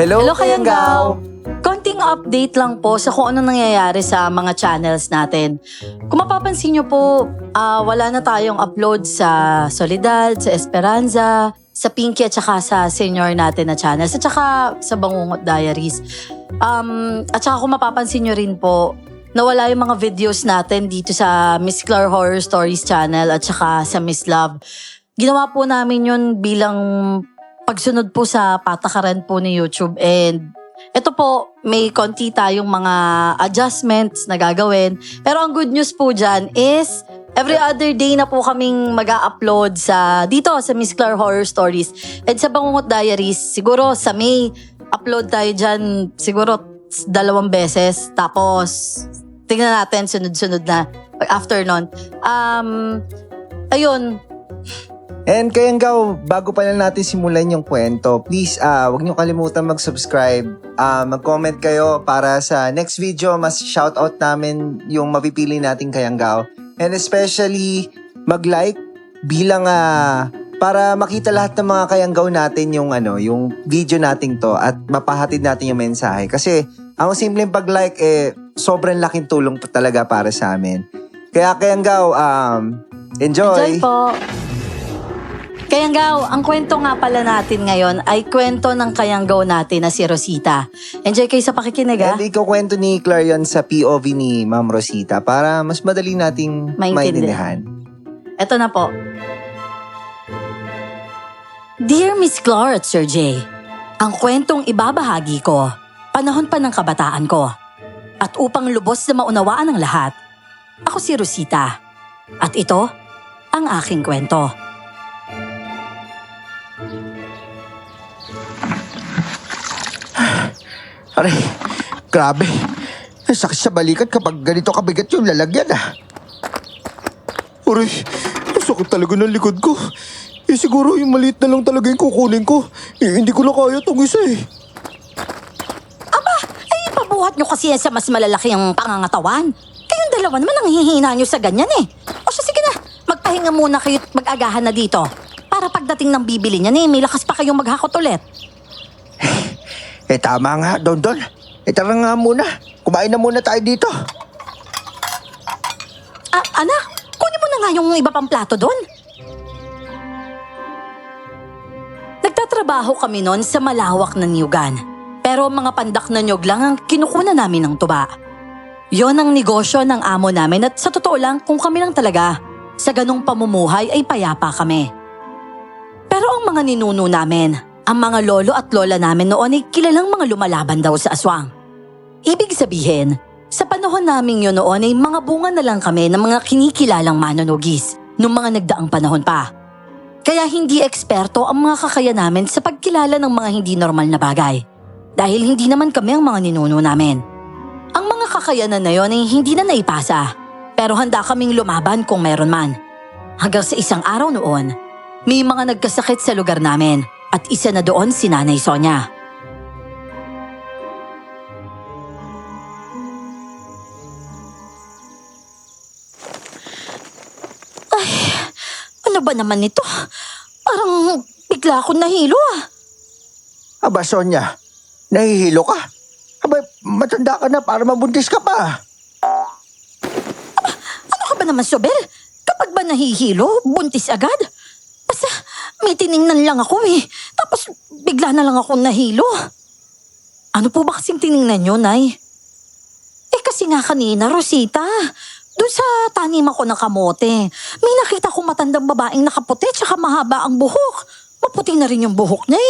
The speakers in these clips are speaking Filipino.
Hello, Hello Kayanggaw! Konting update lang po sa kung ano nangyayari sa mga channels natin. Kung mapapansin nyo po, wala na tayong upload sa Soledad, sa Esperanza, sa Pinky at saka sa senior natin na channels at saka sa Bangungot Diaries. At saka kung mapapansin nyo rin po, nawala yung mga videos natin dito sa Miss Claire Horror Stories channel at saka sa Miss Love. Ginawa po namin yun bilang pagsunod po sa patakaran po ni YouTube, and ito po, may konti tayong mga adjustments na gagawin. Pero ang good news po dyan is every other day na po kaming mag-a-upload dito sa Miss Claire Horror Stories. And sa Bangungot Diaries, siguro sa May, upload tayo dyan siguro 2 beses. Tapos, tingnan natin sunod-sunod na after nun. Ayun. And Kayanggaw, bago pa lang natin simulan yung kwento, please, huwag niyo kalimutan mag-subscribe. Mag-comment kayo para sa next video, mas shoutout namin yung mapipili nating Kayanggaw. And especially, mag-like bilang para makita lahat ng mga Kayanggaw natin yung video nating to at mapahatid natin yung mensahe. Kasi ang simpleng pag-like sobrang laking tulong talaga para sa amin. Kaya Kayanggaw, enjoy! Enjoy po! Kayanggaw, ang kwento nga pala natin ngayon ay kwento ng Kayanggaw natin na si Rosita. Enjoy kayo sa pakikinig, ha? And ikukwento ni Claire yun sa POV ni Ma'am Rosita para mas madali nating maintindihan. Ito na po. Dear Miss Claire at Sir J, ang kwentong ibabahagi ko, panahon pa ng kabataan ko. At upang lubos na maunawaan ng lahat, ako si Rosita. At ito, ang aking kwento. Aray, grabe. Ang sakit sa balikat kapag ganito kabigat yung lalagyan Aray, ang sakit talaga ng likod ko. Siguro yung maliit na lang talaga yung kukunin ko. Hindi ko na kaya itong isa Aba, pabuhat nyo kasi yan sa mas malalaki ang pangangatawan. Kayong dalawa naman ang hihina nyo sa ganyan O siya, sige na, magpahinga muna kayo at mag-agahan na dito. Para pagdating ng bibili niya may lakas pa kayong maghakot ulit. Tama nga, Don. Tara nga muna. Kumain na muna tayo dito. Anak, kunin mo na nga yung iba pang plato doon. Nagtatrabaho kami noon sa malawak na niyugan. Pero mga pandak na niyog lang ang kinukunan namin ng tuba. Yon ang negosyo ng amo namin at sa totoo lang kung kami lang talaga, sa ganong pamumuhay ay payapa kami. Pero ang mga ninuno namin, ang mga lolo at lola namin noon ay kilalang mga lumalaban daw sa aswang. Ibig sabihin, sa panahon namin yun noon ay mga bunga na lang kami ng mga kinikilalang manunugis noong mga nagdaang panahon pa. Kaya hindi eksperto ang mga kakaya namin sa pagkilala ng mga hindi normal na bagay. Dahil hindi naman kami ang mga ninuno namin. Ang mga kakayanan na yon ay hindi na naipasa, pero handa kaming lumaban kung meron man. Hanggang sa isang araw noon, may mga nagkasakit sa lugar namin. At isa na doon si Nanay Sonia. Ay, ano ba naman ito? Parang bigla akong nahilo Aba, Sonia, nahihilo ka? Aba, matanda ka na para mabuntis ka pa. Ano ka ba naman, Sobel? Kapag ba nahihilo, buntis agad? Basta may tiningnan lang ako Tapos bigla na lang ako nahilo. Ano po ba kasing tiningnan nyo, Nay? Kasi nga kanina, Rosita, doon sa tanim ako ng kamote, may nakita ko matandang babaeng nakaputi tsaka mahaba ang buhok. Maputi na rin yung buhok niya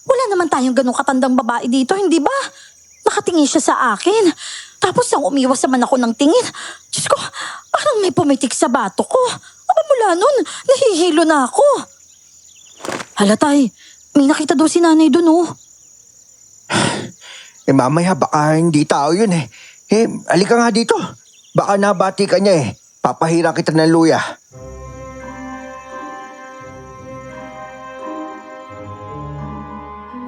Wala naman tayong ganong katandang babae dito, hindi ba? Nakatingin siya sa akin. Tapos nang umiwas naman ako ng tingin, Diyos ko, parang may pumitik sa bato ko. Mula nun, nahihilo na ako. Halatay, may nakita daw si Nanay dun Mamaya baka hindi tao yun halika nga dito. Baka nabati ka niya Papahira kita ng luya.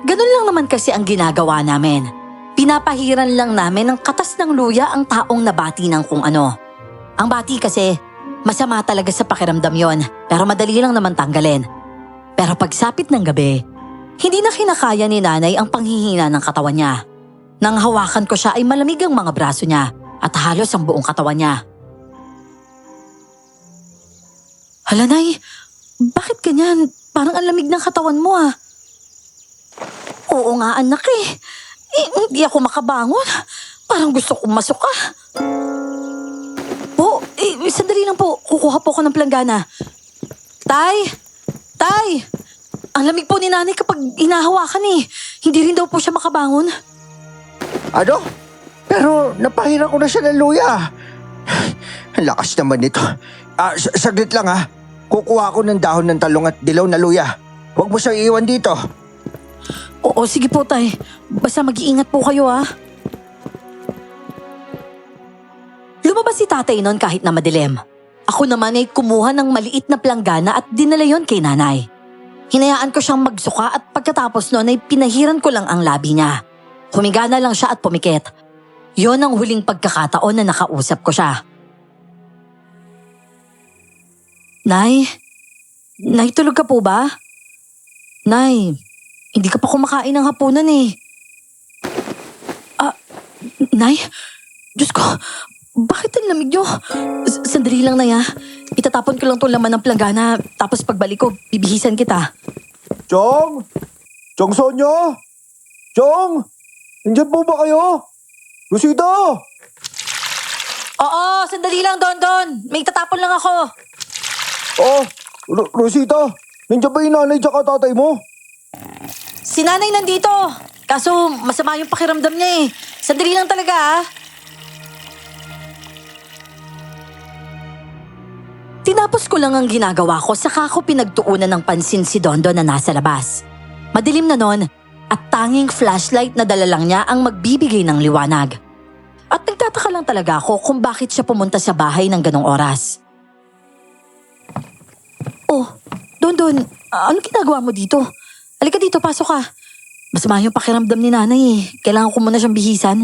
Ganun lang naman kasi ang ginagawa namin. Pinapahiran lang namin ng katas ng luya ang taong nabati ng kung ano. Ang bati kasi, masama talaga sa pakiramdam yon, pero madali lang naman tanggalin. Pero pagsapit ng gabi, Hindi na kinakaya ni nanay ang panghihina ng katawan niya. Nang hawakan ko siya ay malamig ang mga braso niya at halos ang buong katawan niya. Hala, Nay, bakit ganyan? Parang ang lamig ng katawan mo ah. Oo nga anak eh. Hindi ako makabangon. Parang gusto kong masuka. Po, sandali lang po. Kukuha po ako ng planggana. Tay! Tay! Ang lamig po ni nanay kapag hinahawakan eh. Hindi rin daw po siya makabangon. Ano? Pero napahira ko na siya ng luya. Ang lakas naman nito. Saglit lang ha. Kukuha ko ng dahon ng talong at dilaw na luya. Huwag mo siyang iiwan dito. Oo, sige po tay. Basta mag-iingat po kayo ah. Lumabas si tatay noon kahit na madilim. Ako naman ay kumuha ng maliit na planggana at dinala yon kay nanay. Hinayaan ko siyang magsuka at pagkatapos noon ay pinahiran ko lang ang labi niya. Humiga na lang siya at pumikit. Yon ang huling pagkakataon na nakausap ko siya. Nay? Nay, tulog ka po ba? Nay, hindi ka pa kumakain ng hapunan eh. Nay? Diyos ko, bakit ang lamig niyo? Sandali lang, Nay ah. Itatapon ko lang itong laman ng planggana tapos pagbalik ko, bibihisan kita. Chong! Chong Sonia! Chong! Nandyan po ba kayo? Rosita! Oo, sandali lang, Don. May itatapon lang ako. Oh, Rosita! Nandiyan ba yung nanay tsaka tatay mo? Si nanay nandito. Kaso masama yung pakiramdam niya eh. Sandali lang talaga ah. Tinapos ko lang ang ginagawa ko saka ko pinagtuunan ng pansin si Dondon na nasa labas. Madilim na nun at tanging flashlight na dala lang niya ang magbibigay ng liwanag. At nagtataka lang talaga ako kung bakit siya pumunta sa bahay ng ganong oras. Oh, Dondon, anong ginagawa mo dito? Halika dito, pasok ka. Masama yung pakiramdam ni nanay eh. Kailangan ko muna siyang bihisan.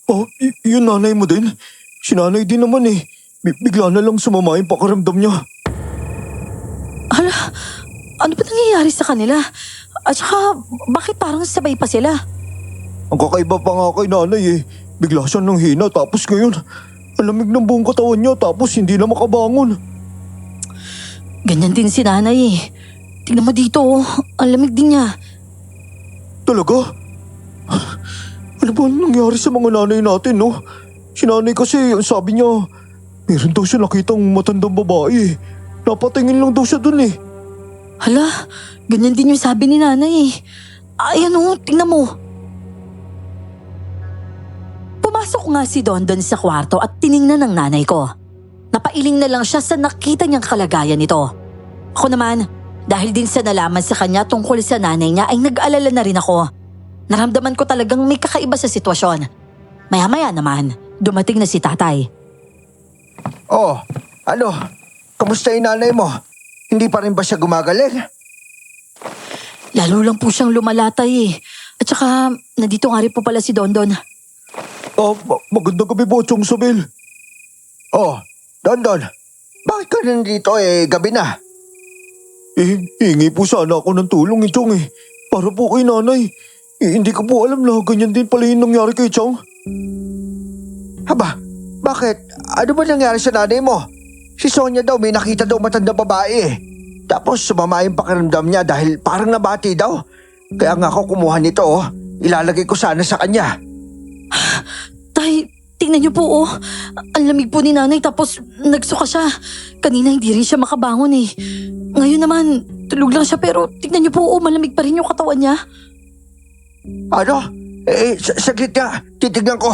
Oh, yun nanay mo din? Si nanay din naman eh. Bigla na lang sumama yung pakiramdam niya. Hala, ano ba nangyayari sa kanila? At saka, bakit parang sabay pa sila? Ang kakaiba pa nga kay nanay eh. Bigla siya nang hina tapos ngayon, ang lamig ng buong katawan niya tapos hindi na makabangon. Ganyan din si nanay eh. Tingnan mo dito oh, ang lamig din niya. Talaga? Ano ba nangyari sa mga nanay natin no? Si nanay kasi, ang sabi niya, meron daw siya nakitang matandang babae eh. Napatingin lang daw siya dun eh. Hala, ganyan din yung sabi ni nanay eh. Ayan oh, tingnan mo. Pumasok nga si Dondon sa kwarto at tiningnan ng nanay ko. Napailing na lang siya sa nakita niyang kalagayan nito. Ako naman, dahil din sa nalaman sa kanya tungkol sa nanay niya ay nag-alala na rin ako. Naramdaman ko talagang may kakaiba sa sitwasyon. Maya-maya naman, dumating na si tatay. Oh, ano? Kamusta yung nanay mo? Hindi pa rin ba siya gumagaling? Lalo lang po siyang lumalatay eh. At saka, nandito nga rin po pala si Dondon. Magandang gabi po, Chong Sabel. Oh, Dondon. Bakit ka nandito eh, gabi na? Hingi po sana ako ng tulong ni Chong eh. Para po kay nanay. Hindi ko po alam na ganyan din pala yung nangyari kay Chong. Haba, bakit? Ano ba nangyari sa nanay mo? Si Sonia daw may nakita daw matandang babae eh. Tapos sumama yung pakiramdam niya dahil parang nabati daw. Kaya nga ako kumuha nito oh. Ilalagay ko sana sa kanya. Tay, tingnan niyo po oh. Ang lamig po ni nanay tapos nagsuka siya. Kanina hindi rin siya makabangon eh. Ngayon naman, tulog lang siya pero tingnan niyo po oh, malamig pa rin yung katawan niya. Ano? Saglit nga. Titignan ko.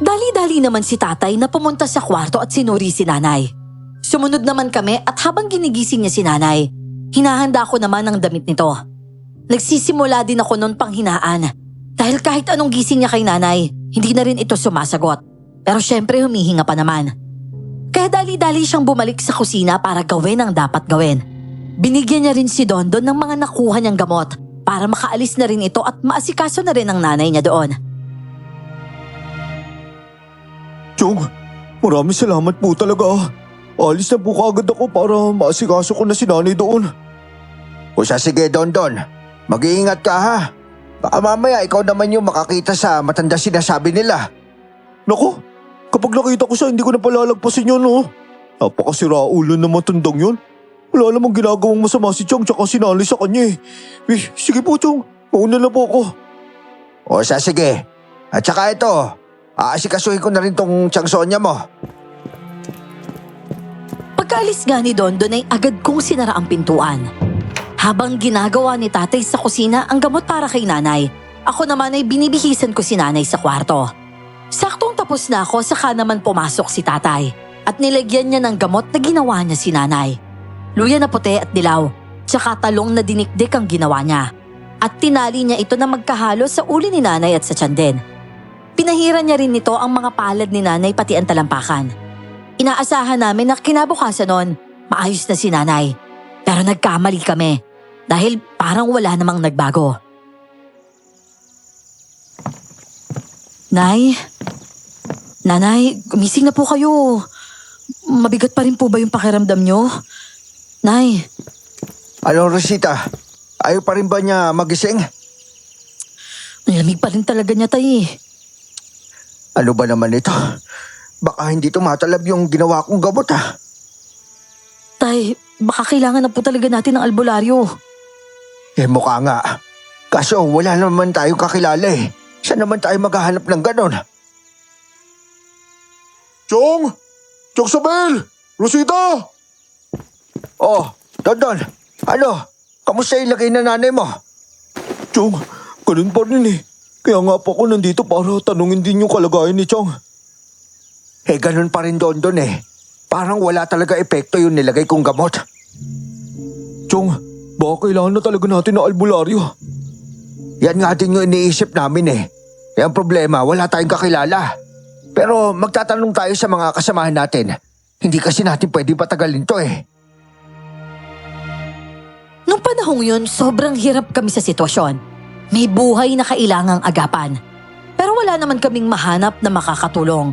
Dali-dali naman si tatay na pumunta sa kwarto at sinuri si nanay. Sumunod naman kami at habang ginigising niya si nanay, hinahanda ko naman ang damit nito. Nagsisimula din ako noon panghinaan dahil kahit anong gising niya kay nanay, hindi na rin ito sumasagot. Pero syempre humihinga pa naman. Kaya dali-dali siyang bumalik sa kusina para gawin ang dapat gawin. Binigyan niya rin si Dondon ng mga nakuha niyang gamot para makaalis na rin ito at maasikaso na rin ang nanay niya doon. Chong, maraming salamat po talaga. alis na po kaagad ako para maasikaso ko na si nanay doon. O siya, sige Don. Mag-iingat ka ha. Baka mamaya ikaw naman yung makakita sa matanda sinasabi nila. Naku, kapag nakita ko siya hindi ko na palalagpasin yun oh. Napakasira ulo na matandang yun. Wala namang ginagawang masama si Chong tsaka si nanay sa kanya eh. Sige po Chong, mauna na po ako. O siya, sige. At saka ito, aasikasuhin ko na rin tong Chang Sonya mo. Pagkaalis nga ni Dondon ay agad kong sinara ang pintuan. Habang ginagawa ni tatay sa kusina ang gamot para kay nanay, ako naman ay binibihisan ko si nanay sa kwarto. Saktong tapos na ako saka naman pumasok si tatay at nilagyan niya ng gamot na ginawa niya si nanay. Luya na puti at dilaw, tsaka talong na dinikdik ang ginawa niya. At tinali niya ito na magkahalo sa uli ni nanay at sa tiyan din. Pinahiran niya rin nito ang mga palad ni nanay pati ang talampakan. Inaasahan namin na kinabukasan noon, maayos na si nanay. Pero nagkamali kami dahil parang wala namang nagbago. Nanay, gumising na po kayo. Mabigat pa rin po ba yung pakiramdam nyo? Nay. Ano Rosita, ayaw pa rin ba niya magising? Ang lamig pa rin talaga niya, tay. Ano ba naman ito? Baka hindi tumatalab yung ginawa kong gamot ha. Tay, baka kailangan na po talaga natin ng albularyo. Mukha nga. Kaso wala naman tayong kakilala eh. Saan naman tayo maghahanap ng ganon? Chong! Chong Sabel! Rosita! Oh, Don. Ano? Kamusta yung lagay na nanay mo? Chong, ganun pa rin eh. Kaya nga po ako nandito para tanungin din yung kalagayan ni Chong. Ganun pa rin Don eh. Parang wala talaga epekto yung nilagay kong gamot. Chong, baka kailangan na talaga natin ng albularyo. Yan nga din yung iniisip namin eh. Ang problema, wala tayong kakilala. Pero magtatanong tayo sa mga kasamahan natin. Hindi kasi natin pwede patagalin to eh. Nung panahong yun, sobrang hirap kami sa sitwasyon. May buhay na kailangang agapan. Pero wala naman kaming mahanap na makakatulong.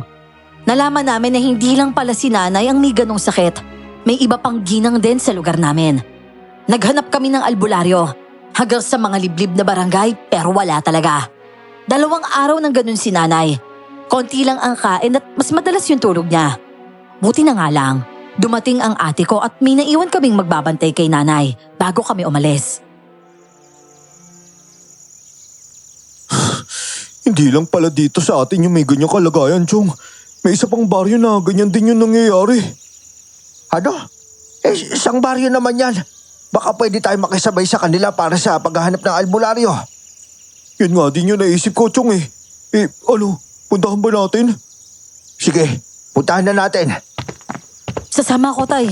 Nalaman namin na hindi lang pala si nanay ang may ganong sakit. May iba pang ginang din sa lugar namin. Naghanap kami ng albularyo hanggang sa mga liblib na barangay pero wala talaga. 2 araw ng ganun si nanay. Konti lang ang kain at mas madalas yung tulog niya. Buti na nga lang, dumating ang ate ko at may naiwan kaming magbabantay kay nanay bago kami umalis. Hindi lang pala dito sa atin yung may ganyang kalagayan, Chong. May isa pang baryo na ganyan din yung nangyayari. Ano? Isang baryo naman yan. Baka pwede tayo makisabay sa kanila para sa paghahanap ng albularyo. Yun nga din yung naisip ko, Chong eh. Puntahan ba natin? Sige, puntahan na natin. Sasama ko, tay.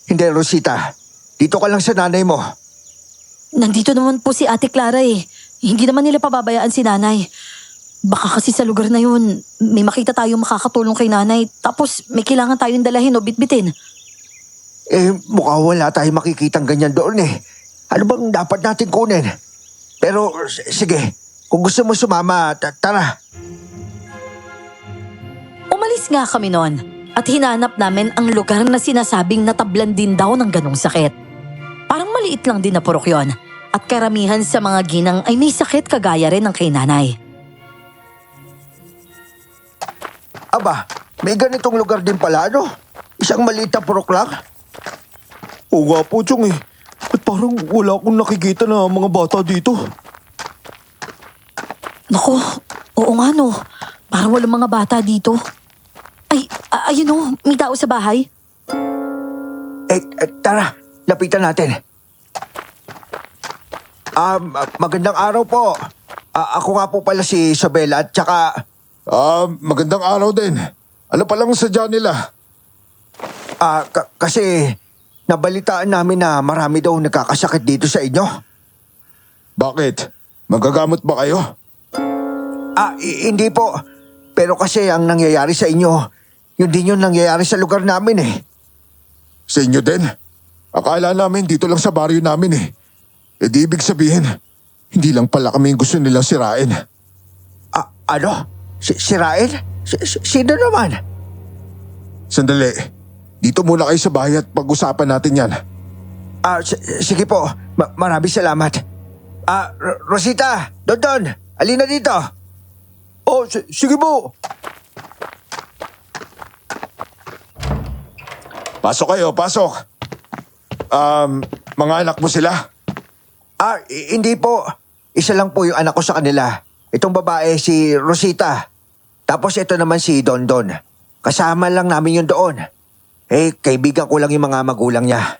Hindi, Rosita. Dito ka lang sa nanay mo. Nandito naman po si Ate Clara eh. Hindi naman nila pababayaan si nanay. Baka kasi sa lugar na yun, may makita tayong makakatulong kay nanay tapos may kailangan tayong dalahin o bitbitin. Mukha wala tayong makikitang ganyan doon eh. Ano bang dapat natin kunin? Pero sige, kung gusto mo sumama, tara. Umalis nga kami noon at hinanap namin ang lugar na sinasabing natablan din daw ng ganong sakit. Parang maliit lang din na purok yun at karamihan sa mga ginang ay may sakit kagaya rin ng kay nanay. Aba, may ganitong lugar din pala, ano? Isang maliit na purok lang? Oo nga po, Chong eh. At parang wala akong nakikita na mga bata dito. Naku, oo nga no. Parang walang mga bata dito. Ayun o, may tao sa bahay. Tara, lapitan natin. Magandang araw po. Ako nga po pala si Isabela at tsaka... Magandang araw din. Ano palang sadya nila? Kasi nabalitaan namin na marami daw nagkakasakit dito sa inyo. Bakit? Magagamot ba kayo? Hindi po. Pero kasi ang nangyayari sa inyo, yun din yung nangyayari sa lugar namin eh. Sa inyo din? Akala namin dito lang sa baryo namin eh. Di ibig sabihin, hindi lang pala kami yung gusto nilang sirain. Ano? Sirain? Sino naman? Sandali. Dito muna kayo sa bahay at pag-usapan natin yan. Sige po. Maraming salamat. Rosita! Dondon! Alina dito! Oh, sige po! Pasok kayo, pasok. Mga anak mo sila? Hindi po. Isa lang po yung anak ko sa kanila. Itong babae si Rosita. Tapos ito naman si Dondon. Kasama lang namin yun doon. Kaibigan ko lang yung mga magulang niya.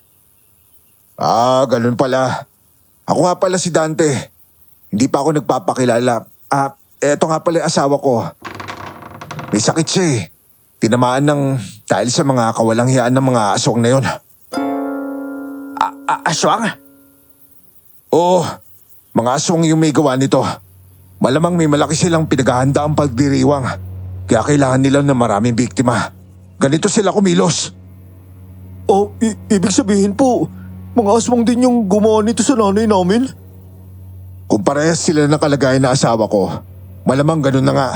Ganun pala. Ako nga pala si Dante. Hindi pa ako nagpapakilala. Eto nga pala yung asawa ko. May sakit siya eh. Tinamaan dahil sa mga kawalang hiyaan ng mga aswang na yun. Aswang? Oo, mga aswang yung may gawa nito. Malamang may malaki silang pinaghahanda ang pagdiriwang. Kaya kailangan nila ng maraming biktima. Ganito sila kumilos. Ibig sabihin po, mga aswang din yung gumawa nito sa nanay namin? Kung parehas sila ng kalagayan na asawa ko, malamang ganun na nga.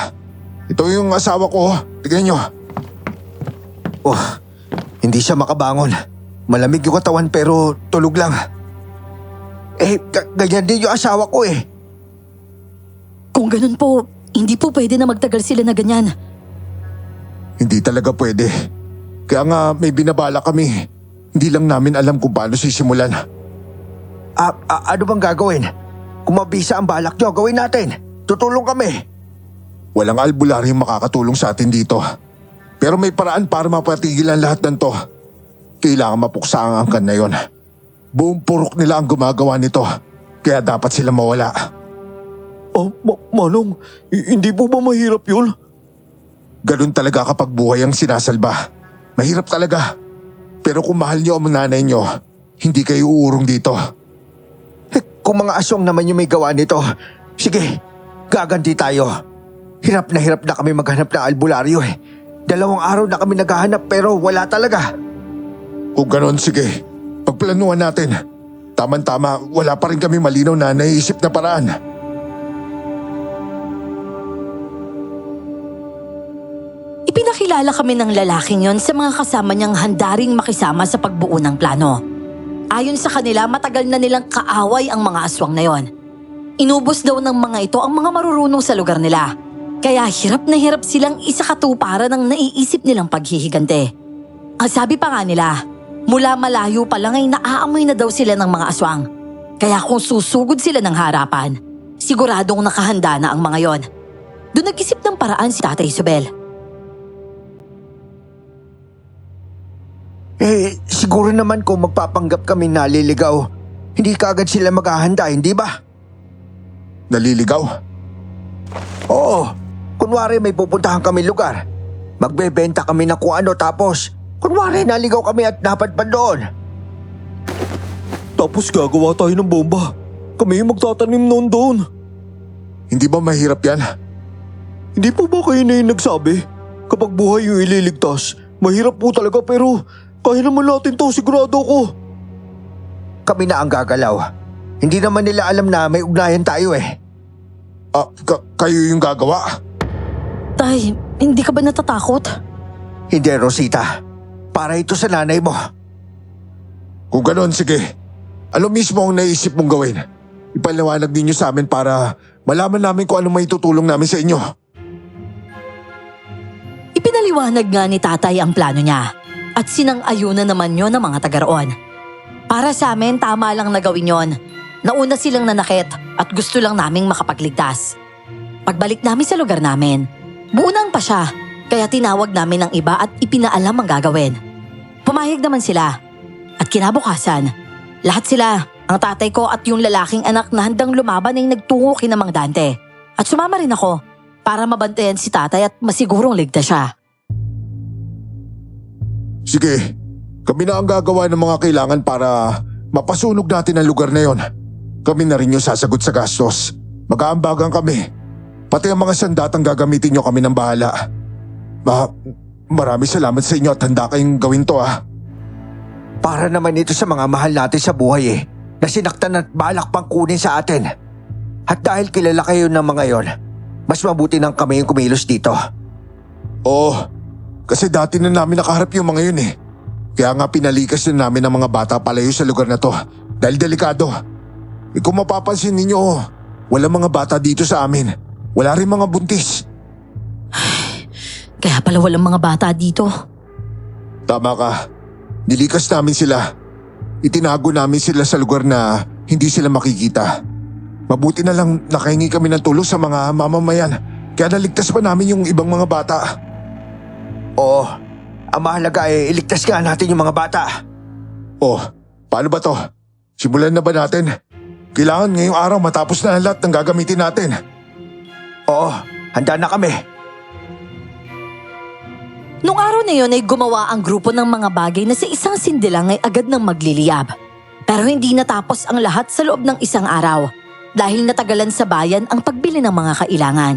Ito yung asawa ko, tignan nyo. Hindi siya makabangon. Malamig yung katawan pero tulog lang. Ganyan din yung asawa ko eh. Kung ganun po, hindi po pwede na magtagal sila na ganyan. Hindi talaga pwede. Kaya nga may binabala kami. Hindi lang namin alam kung paano sisimulan. Ano bang gagawin? Kung mabisa ang balak nyo, gawin natin. Tutulong kami. Walang albularyong makakatulong sa atin dito. Pero may paraan para mapatigil ang lahat ng to. Kailangan mapuksa ang angkan na yon. Buong purok nila ang gumagawa nito. Kaya dapat sila mawala. Manong, hindi po ba mahirap yun? Ganun talaga kapag buhay ang sinasalba. Mahirap talaga. Pero kung mahal niyo ang nanay niyo, hindi kayo uurong dito. Kung mga aswang naman yung may gawa nito, sige, gaganti tayo. Hirap na kami maghanap ng albularyo eh. 2 araw na kami naghahanap pero wala talaga. Kung ganon, sige. Pagplanuhan natin. Tama-tama, wala pa rin kami malinaw na naiisip na paraan. Ipinakilala kami ng lalaking yon sa mga kasama niyang handaring makisama sa pagbuo ng plano. Ayon sa kanila, matagal na nilang kaaway ang mga aswang na yon. Inubos daw ng mga ito ang mga marurunong sa lugar nila. Kaya hirap na hirap silang isakatuparan ng naiisip nilang paghihigante. Ang sabi pa nga nila, mula malayo pa lang ay naaamoy na daw sila ng mga aswang. Kaya kung susugod sila ng harapan, siguradong nakahanda na ang mga yon. Doon nag-isip ng paraan si Tatay Isabel. Siguro naman kung magpapanggap kami naliligaw, hindi kaagad sila maghahanda, hindi ba? Naliligaw? Oo. Kunwari may pupuntahan kami lugar. Magbebenta kami ng kung ano tapos kunwari naligaw kami at napadpad doon. Tapos gagawa tayo ng bomba. Kami yung magtatanim noon doon. Hindi ba mahirap yan? Hindi po ba kayo na yung nagsabi? Kapag buhay yung ililigtas, mahirap po talaga pero kaya naman natin to, sigurado ko. Kami na ang gagalaw. Hindi naman nila alam na may ugnayan tayo eh. Kayo yung gagawa? Tay, hindi ka ba natatakot? Hindi, Rosita. Para ito sa nanay mo. Kung ganon, sige. Ano mismo ang naisip mong gawin? Ipaliwanag ninyo sa amin para malaman namin kung ano may tutulong namin sa inyo. Ipinaliwanag nga ni Tatay ang plano niya at sinang-ayunan naman yon ng mga taga-roon. Para sa amin, tama lang na gawin yon. Nauna silang nanakit at gusto lang naming makapagligtas. Pagbalik namin sa lugar namin, buo na ang pasya, kaya tinawag namin ang iba at ipinaalam ang gagawin. Pumayag naman sila. At kinabukasan, lahat sila, ang tatay ko at yung lalaking anak na handang lumaban ay nagtungo kina Mang Dante. At sumama rin ako para mabantayan si tatay at masigurong ligtas siya. Sige, kami na ang gagawa ng mga kailangan para mapasunog natin ang lugar na yon. Kami na rin yung sasagot sa gastos. Mag-aambagan kami. Pati ang mga sandatang gagamitin nyo, kami ng bahala. Maraming salamat sa inyo at handa kayong gawin to Para naman ito sa mga mahal natin sa buhay eh, na sinaktan at balak pang kunin sa atin. At dahil kilala kayo ng mga yon, mas mabuti nang kami yung kumilos dito. Oo, kasi dati na namin nakaharap yung mga yun eh. Kaya nga pinalikas na namin ang mga bata palayo sa lugar na to dahil delikado. Kung mapapansin ninyo, wala mga bata dito sa amin. Wala rin mga buntis. Kaya pala walang mga bata dito. Tama ka. Nilikas namin sila. Itinago namin sila sa lugar na hindi sila makikita. Mabuti na lang nakahingi kami ng tulong sa mga mamamayan. Kaya naligtas pa namin yung ibang mga bata. Oo, ang mahalaga ay iligtas nga natin yung mga bata. Oh, paano ba to? Simulan na ba natin? Kailangan ngayong araw matapos na ang lahat ng gagamitin natin. Oo, handa na kami. Nung araw na yun ay gumawa ang grupo ng mga bagay na sa isang sindilang ay agad nang magliliyab. Pero hindi natapos ang lahat sa loob ng isang araw dahil natagalan sa bayan ang pagbili ng mga kailangan.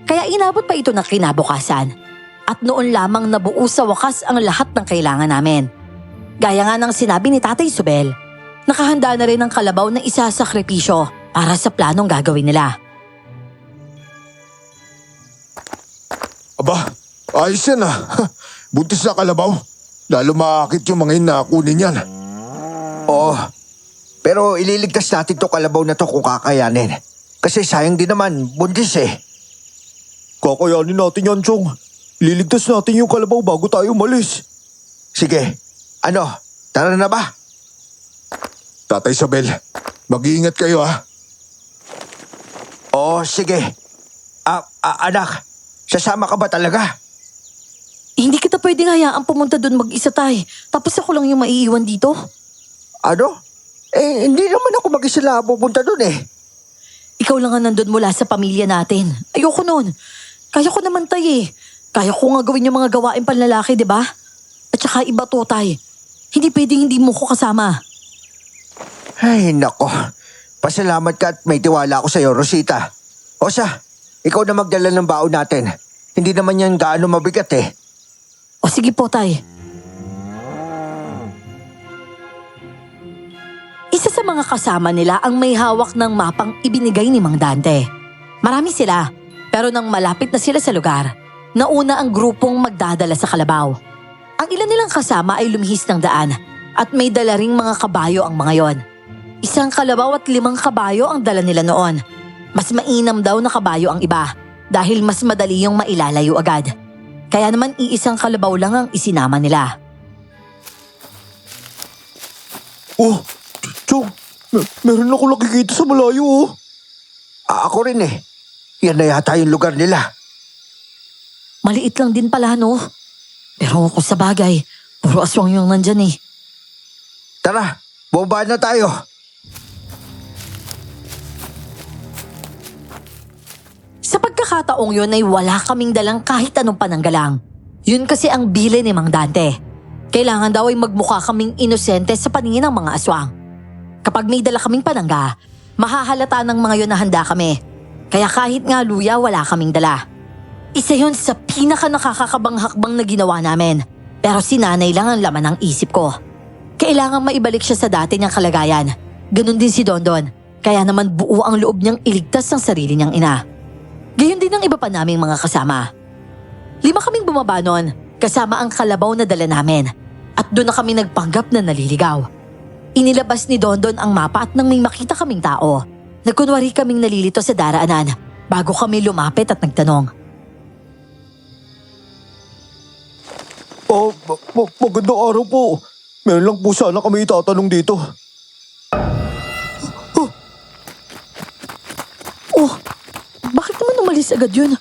Kaya inabot pa ito ng kinabukasan. At noon lamang nabuo sa wakas ang lahat ng kailangan namin. Gaya nga ng sinabi ni Tatay Sobel, nakahanda na rin ang kalabaw na isasakripisyo para sa planong gagawin nila. Aba, ayos yan ah. Buntis na kalabaw. Lalo makakit yung mga yun na kunin yan. Oo, pero ililigtas natin to kalabaw na to kung kakayanin. Kasi sayang din naman, buntis eh. Kakayanin natin yan, Chong. Ililigtas natin yung kalabaw bago tayo umalis. Sige, ano, tara na ba? Tatay Isabel, mag-iingat kayo ah. Oo, sige. Anak, sasama ka ba talaga? Hindi kita pwedeng hayaan pumunta doon mag-isa tay. Tapos ako lang yung maiiwan dito. Ano? Hindi naman ako mag-isa lang pupunta doon eh. Ikaw lang ang nandun mula sa pamilya natin. Ayoko nun. Kaya ko naman tay eh. Kaya ko nga gawin yung mga gawain panlalaki, di ba? At saka iba to tay. Hindi pwedeng hindi mo ko kasama. Ay, nako. Pasalamat ka at may tiwala ako sa'yo, Rosita. O siya, ikaw na magdala ng baon natin. Hindi naman yan gaano mabigat eh. O sige po tay. Isa sa mga kasama nila ang may hawak ng mapang ibinigay ni Mang Dante. Marami sila, pero nang malapit na sila sa lugar, nauna ang grupong magdadala sa kalabaw. Ang ilan nilang kasama ay lumihis ng daan at may dala ring mga kabayo ang mga yon. Isang kalabaw at 5 kabayo ang dala nila noon. Mas mainam daw na kabayo ang iba dahil mas madali yung mailalayo agad. Kaya naman iisang kalabaw lang ang isinama nila. Oh, Chong, meron ako nakikita sa malayo oh. Ako rin eh. Yan na yata yung lugar nila. Maliit lang din pala no. Pero kung sa bagay, puro aswang yung nandyan eh. Tara, bumaba na tayo. Sa pagkakataong yun ay wala kaming dalang kahit anong pananggalang. Yun kasi ang bili ni Mang Dante. Kailangan daw ay magmukha kaming inosente sa paningin ng mga aswang. Kapag may dala kaming panangga, mahahalata ng mga yun na handa kami. Kaya kahit nga luya wala kaming dala. Isa yun sa pinaka nakakakabang hakbang na ginawa namin. Pero si nanay lang ang laman ng isip ko. Kailangan maibalik siya sa dati niyang kalagayan. Ganon din si Dondon. Kaya naman buo ang loob niyang iligtas ang sarili niyang ina. Gayon din ang iba pa naming mga kasama. 5 kaming bumaba noon, kasama ang kalabaw na dala namin. At doon na kami nagpanggap na naliligaw. Inilabas ni Dondon ang mapa at nang may makita kaming tao, nagkunwari kaming nalilito sa daraanan bago kami lumapit at nagtanong. Oh, magandang araw po. Meron lang po sana kami itatanong dito. Oh, bakit naman umalis agad yun?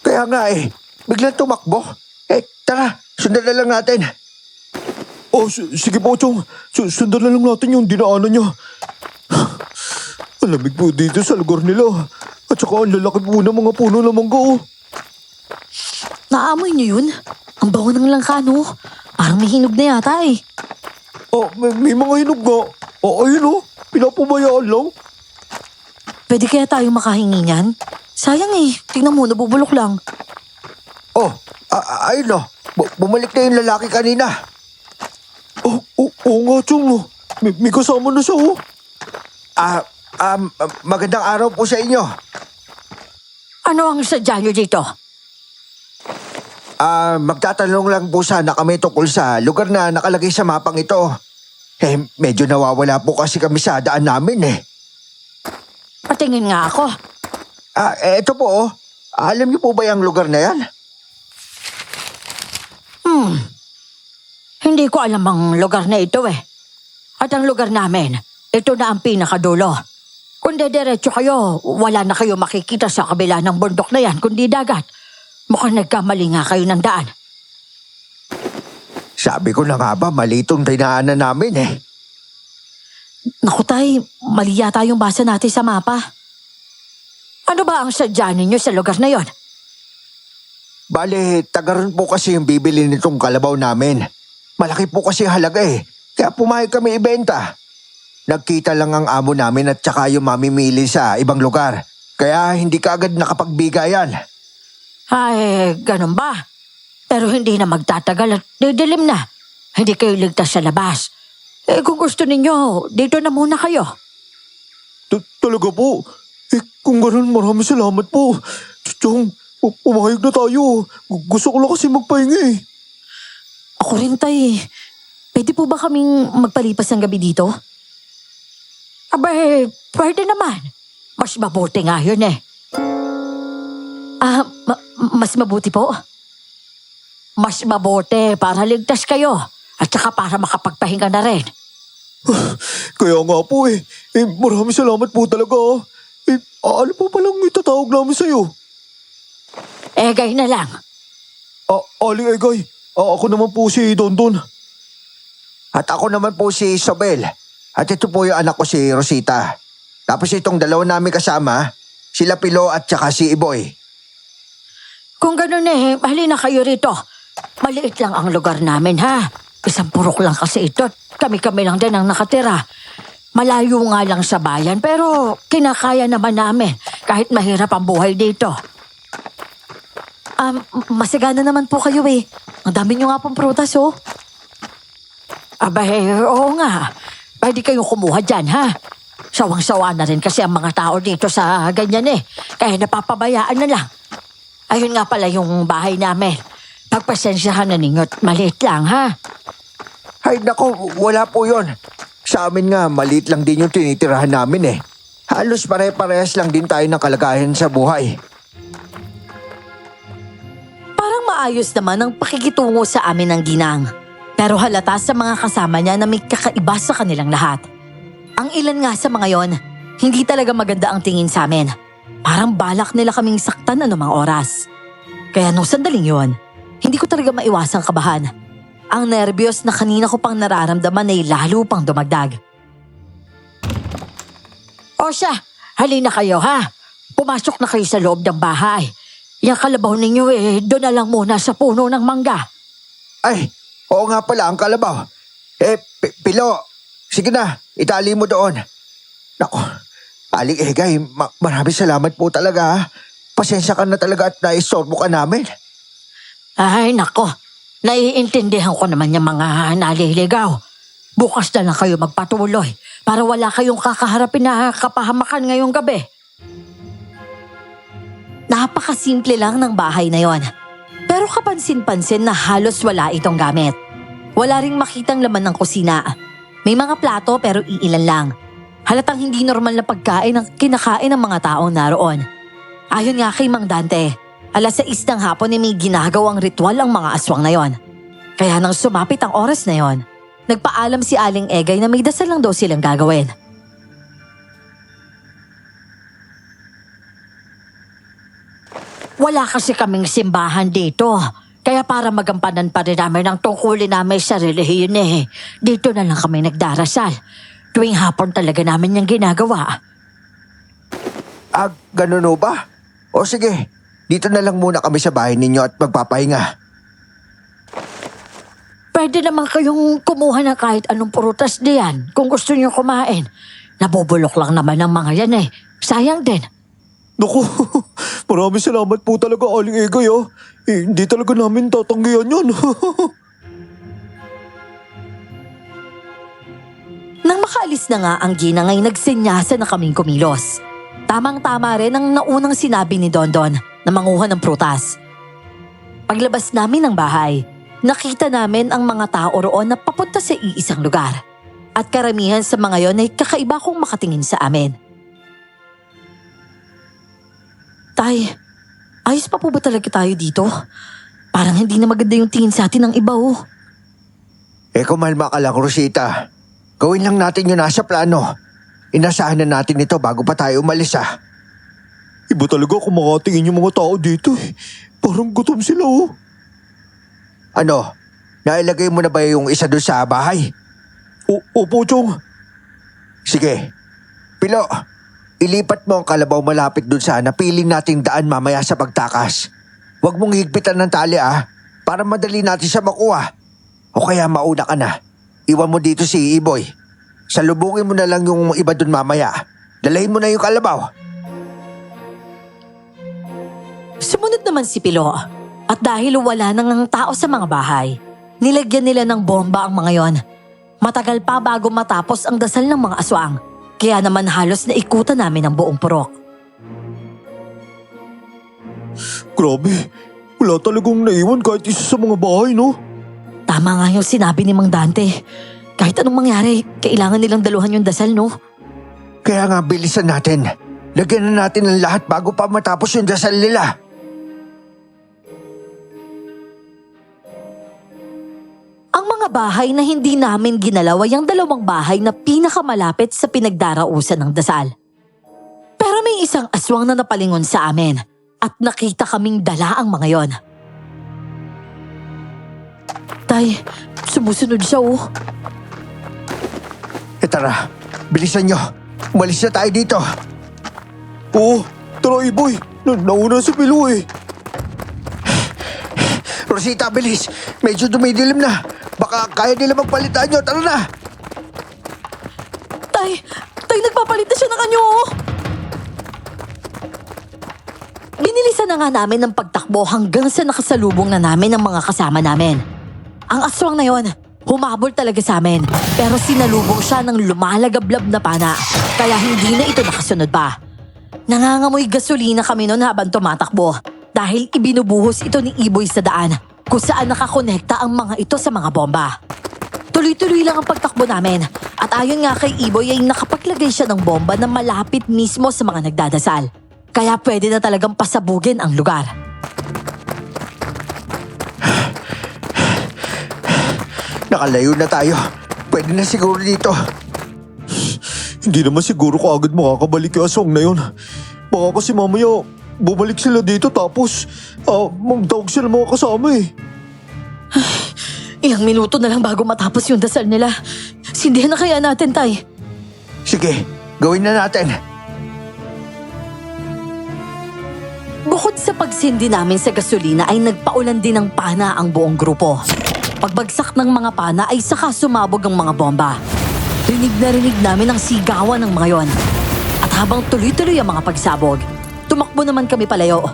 Kaya nga eh, biglang tumakbo. Tara, sundan na lang natin. Oh, sige po, Chong. Sundan na lang natin yung dinaanan niya. Ang lamig po dito sa lugar nila. At saka ang lalaki po ng mga puno ng mangga oh. Naamoy niyo yun? Ang baho ng langka no? Parang may hinog na yata eh. Oh, may mga hinog nga. Oh, ayun oh. Pinapabayaan lang. Pwede kaya tayo makahingi niyan? Sayang eh, tingnan mo, nabubulok lang. Oh, ayun oh. Bumalik na yung lalaki kanina. Oo nga, Chong. Oh. May kasama na siya oh. Magandang araw po sa inyo. Ano ang sadya niyo dito? Magtatanong lang po sana kami tungkol sa lugar na nakalagay sa mapang ito. Medyo nawawala po kasi kami sa daan namin eh. Patingin nga ako. Eto po oh. Alam niyo po ba yung lugar na yan? Hindi ko alam ang lugar na ito eh. At ang lugar namin, ito na ang pinakadulo. Kung dediretso kayo, wala na kayo makikita sa kabila ng bundok na yan, kundi dagat. Mukhang nagkamali nga kayo ng daan. Sabi ko na nga ba, mali itong dinaanan namin eh. Naku tay, mali yata yung basa natin sa mapa. Ano ba ang sadya ninyo sa lugar na yon? Bale, tagaroon po kasi yung bibili nitong kalabaw namin. Malaki po kasi halaga eh. Kaya pumayag kami ibenta. Nagkita lang ang amo namin at saka yung mamimili sa ibang lugar. Kaya hindi ka agad nakapagbigayan. Ay, ganun ba? Pero hindi na magtatagal at didilim na. Hindi kayo ligtas sa labas. Kung gusto ninyo, dito na muna kayo. Talaga po? Kung ganun, maraming salamat po. Chong, pumayag na tayo. Gusto ko lang kasi magpahinga eh. Ako rin tay. Pwede po ba kaming magpalipas ng gabi dito? Abay, pwede naman. Mas mabuti nga yun eh. Mas mabuti po? Mas mabuti para ligtas kayo at saka para makapagpahinga na rin. Kaya nga po eh. Maraming salamat po talaga. Ano po palang itatawag namin sa'yo? Egay na lang. Aling Egay. Ako naman po si Dondon. At ako naman po si Isabel. At ito po yung anak ko si Rosita. Tapos itong dalawa namin kasama, sila Pilo at saka si Iboy. Kung ganun eh, halina kayo rito. Maliit lang ang lugar namin ha. Isang purok lang kasi ito. Kami-kami lang din ang nakatira. Malayo nga lang sa bayan pero kinakaya naman namin kahit mahirap ang buhay dito. Masigana naman po kayo eh. Ang dami nyo nga pong prutas oh. Abay, oo nga. Pwede kayong kumuha dyan ha. Sawang-sawa na rin kasi ang mga tao dito sa ganyan eh. Kaya napapabayaan na lang. Ayun nga pala yung bahay namin. Pagpasensyahan na ninyo at maliit lang ha. Ay nako, wala po yon. Sa amin nga, maliit lang din yung tinitirahan namin eh. Halos pare-parehas lang din tayo ng kalagayan sa buhay. Parang maayos naman ang pakikitungo sa amin ng ginang. Pero halata sa mga kasama niya na may kakaiba sa kanilang lahat. Ang ilan nga sa mga yon, hindi talaga maganda ang tingin sa amin. Parang balak nila kaming saktan anumang oras. Kaya nung sandaling yon, hindi ko talaga maiwasang kabahan. Ang nervyos na kanina ko pang nararamdaman ay lalo pang dumagdag. O siya, halina kayo ha. Pumasok na kayo sa loob ng bahay. Yung kalabaw ninyo doon na lang muna sa puno ng mangga. Ay, oo nga pala ang kalabaw. Pilo, sige na, itali mo doon. Nako, Aling Egay, maraming salamat po talaga ha. Pasensya ka na talaga at naistorbo ka namin. Ay nako, naiintindihan ko naman yung mga naliligaw. Bukas na lang kayo magpatuloy para wala kayong kakaharapin na kapahamakan ngayong gabi. Napakasimple lang ng bahay na yon. Pero kapansin-pansin na halos wala itong gamit. Wala ring makitang laman ng kusina. May mga plato pero iilan lang. Halatang hindi normal na pagkain ang kinakain ng mga taong naroon. Ayon nga kay Mang Dante, 6:00 ng hapon ay may ginagawang ritual ang mga aswang na yon. Kaya nang sumapit ang oras na yon, nagpaalam si Aling Egay na may dasal lang daw silang gagawin. Wala kasi kaming simbahan dito. Kaya para magampanan pa rin namin ang tungkulin namin sa relihiyon dito na lang kami nagdarasal. Tuwing hapon talaga namin yung ginagawa. Ganun o ba? O sige, dito na lang muna kami sa bahay ninyo at magpapahinga. Pwede naman kayong kumuha na kahit anong prutas diyan kung gusto niyo kumain. Nabubulok lang naman ang mga yan Sayang din. Naku, maraming salamat po talaga, Aling Egay ah. Hindi talaga namin tatanggihan yan. Nang makaalis na nga ang ginang ay nagsinyasa na kaming kumilos. Tamang-tama rin ang naunang sinabi ni Dondon na manguha ng prutas. Paglabas namin ng bahay, nakita namin ang mga tao roon na papunta sa iisang lugar. At karamihan sa mga yon ay kakaiba kong makatingin sa amin. Tay, ayos pa po ba talaga tayo dito? Parang hindi na maganda yung tingin sa atin ng iba oh. Kumalma ka lang, Rosita. Gawin lang natin yung nasa plano. Inasahan na natin ito bago pa tayo umalis Iba talaga kung makatingin yung mga tao dito eh. Parang gutom sila oh. Ano? Nailagay mo na ba yung isa doon sa bahay? Opo, Chong. Sige. Pilo, ilipat mo ang kalabaw malapit doon sa napiling nating daan mamaya sa pagtakas. Huwag mong higpitan ng tali para madali natin siya makuha. O kaya mauna ka na. Iwan mo dito si Iboy. Salubungin mo na lang yung iba doon mamaya. Dalahin mo na yung kalabaw. Sumunod naman si Pilo. At dahil wala nang ang tao sa mga bahay, nilagyan nila ng bomba ang mga yon. Matagal pa bago matapos ang dasal ng mga aswang. Kaya naman halos naikutan namin ang buong purok. Grabe. Wala talagang naiwan kahit isa sa mga bahay, no? Tama nga yung sinabi ni Mang Dante. Kahit anong mangyari, kailangan nilang daluhan yung dasal, no? Kaya nga bilisan natin. Lagyan na natin ang lahat bago pa matapos yung dasal nila. Ang mga bahay na hindi namin ginalaw ay ang 2 bahay na pinakamalapit sa pinagdarausan ng dasal. Pero may isang aswang na napalingon sa amin at nakita kaming dala ang mga yon. Tay, sumusunod siya oh. Tara, bilisan nyo. Umalis na tayo dito. Oo, tara Iboy. Nauna si Pilo eh. Rosita, bilis. Medyo dumidilim na. Baka kaya nila magpalitan nyo. Tara na. Tay, nagpapalit na siya ng anyo oh. Binilisan na nga namin ng pagtakbo hanggang sa nakasalubong na namin ang mga kasama namin. Ang aswang na yon, humabol talaga sa amin pero sinalubong siya ng lumalagablab na pana kaya hindi na ito nakasunod pa. Nangangamoy gasolina kami noon habang tumatakbo dahil ibinubuhos ito ni Iboy sa daan kung saan nakakonekta ang mga ito sa mga bomba. Tuloy-tuloy lang ang pagtakbo namin at ayon nga kay Iboy ay nakapaglagay siya ng bomba na malapit mismo sa mga nagdadasal. Kaya pwede na talagang pasabugin ang lugar. Nakalayo na tayo. Pwede na siguro dito. Hindi naman siguro kaagad makakabalik yung aswang na yun. Baka kasi mamaya bumalik sila dito tapos magtawag sila mga kasama eh. Ilang minuto na lang bago matapos yung dasal nila. Sindihan na kaya natin, Tay? Sige, gawin na natin. Bukod sa pagsindi namin sa gasolina ay nagpaulan din ng pana ang buong grupo. Pagbagsak ng mga pana ay saka sumabog ang mga bomba. Rinig na rinig namin ang sigawan ng mga yon. At habang tuloy-tuloy ang mga pagsabog, tumakbo naman kami palayo.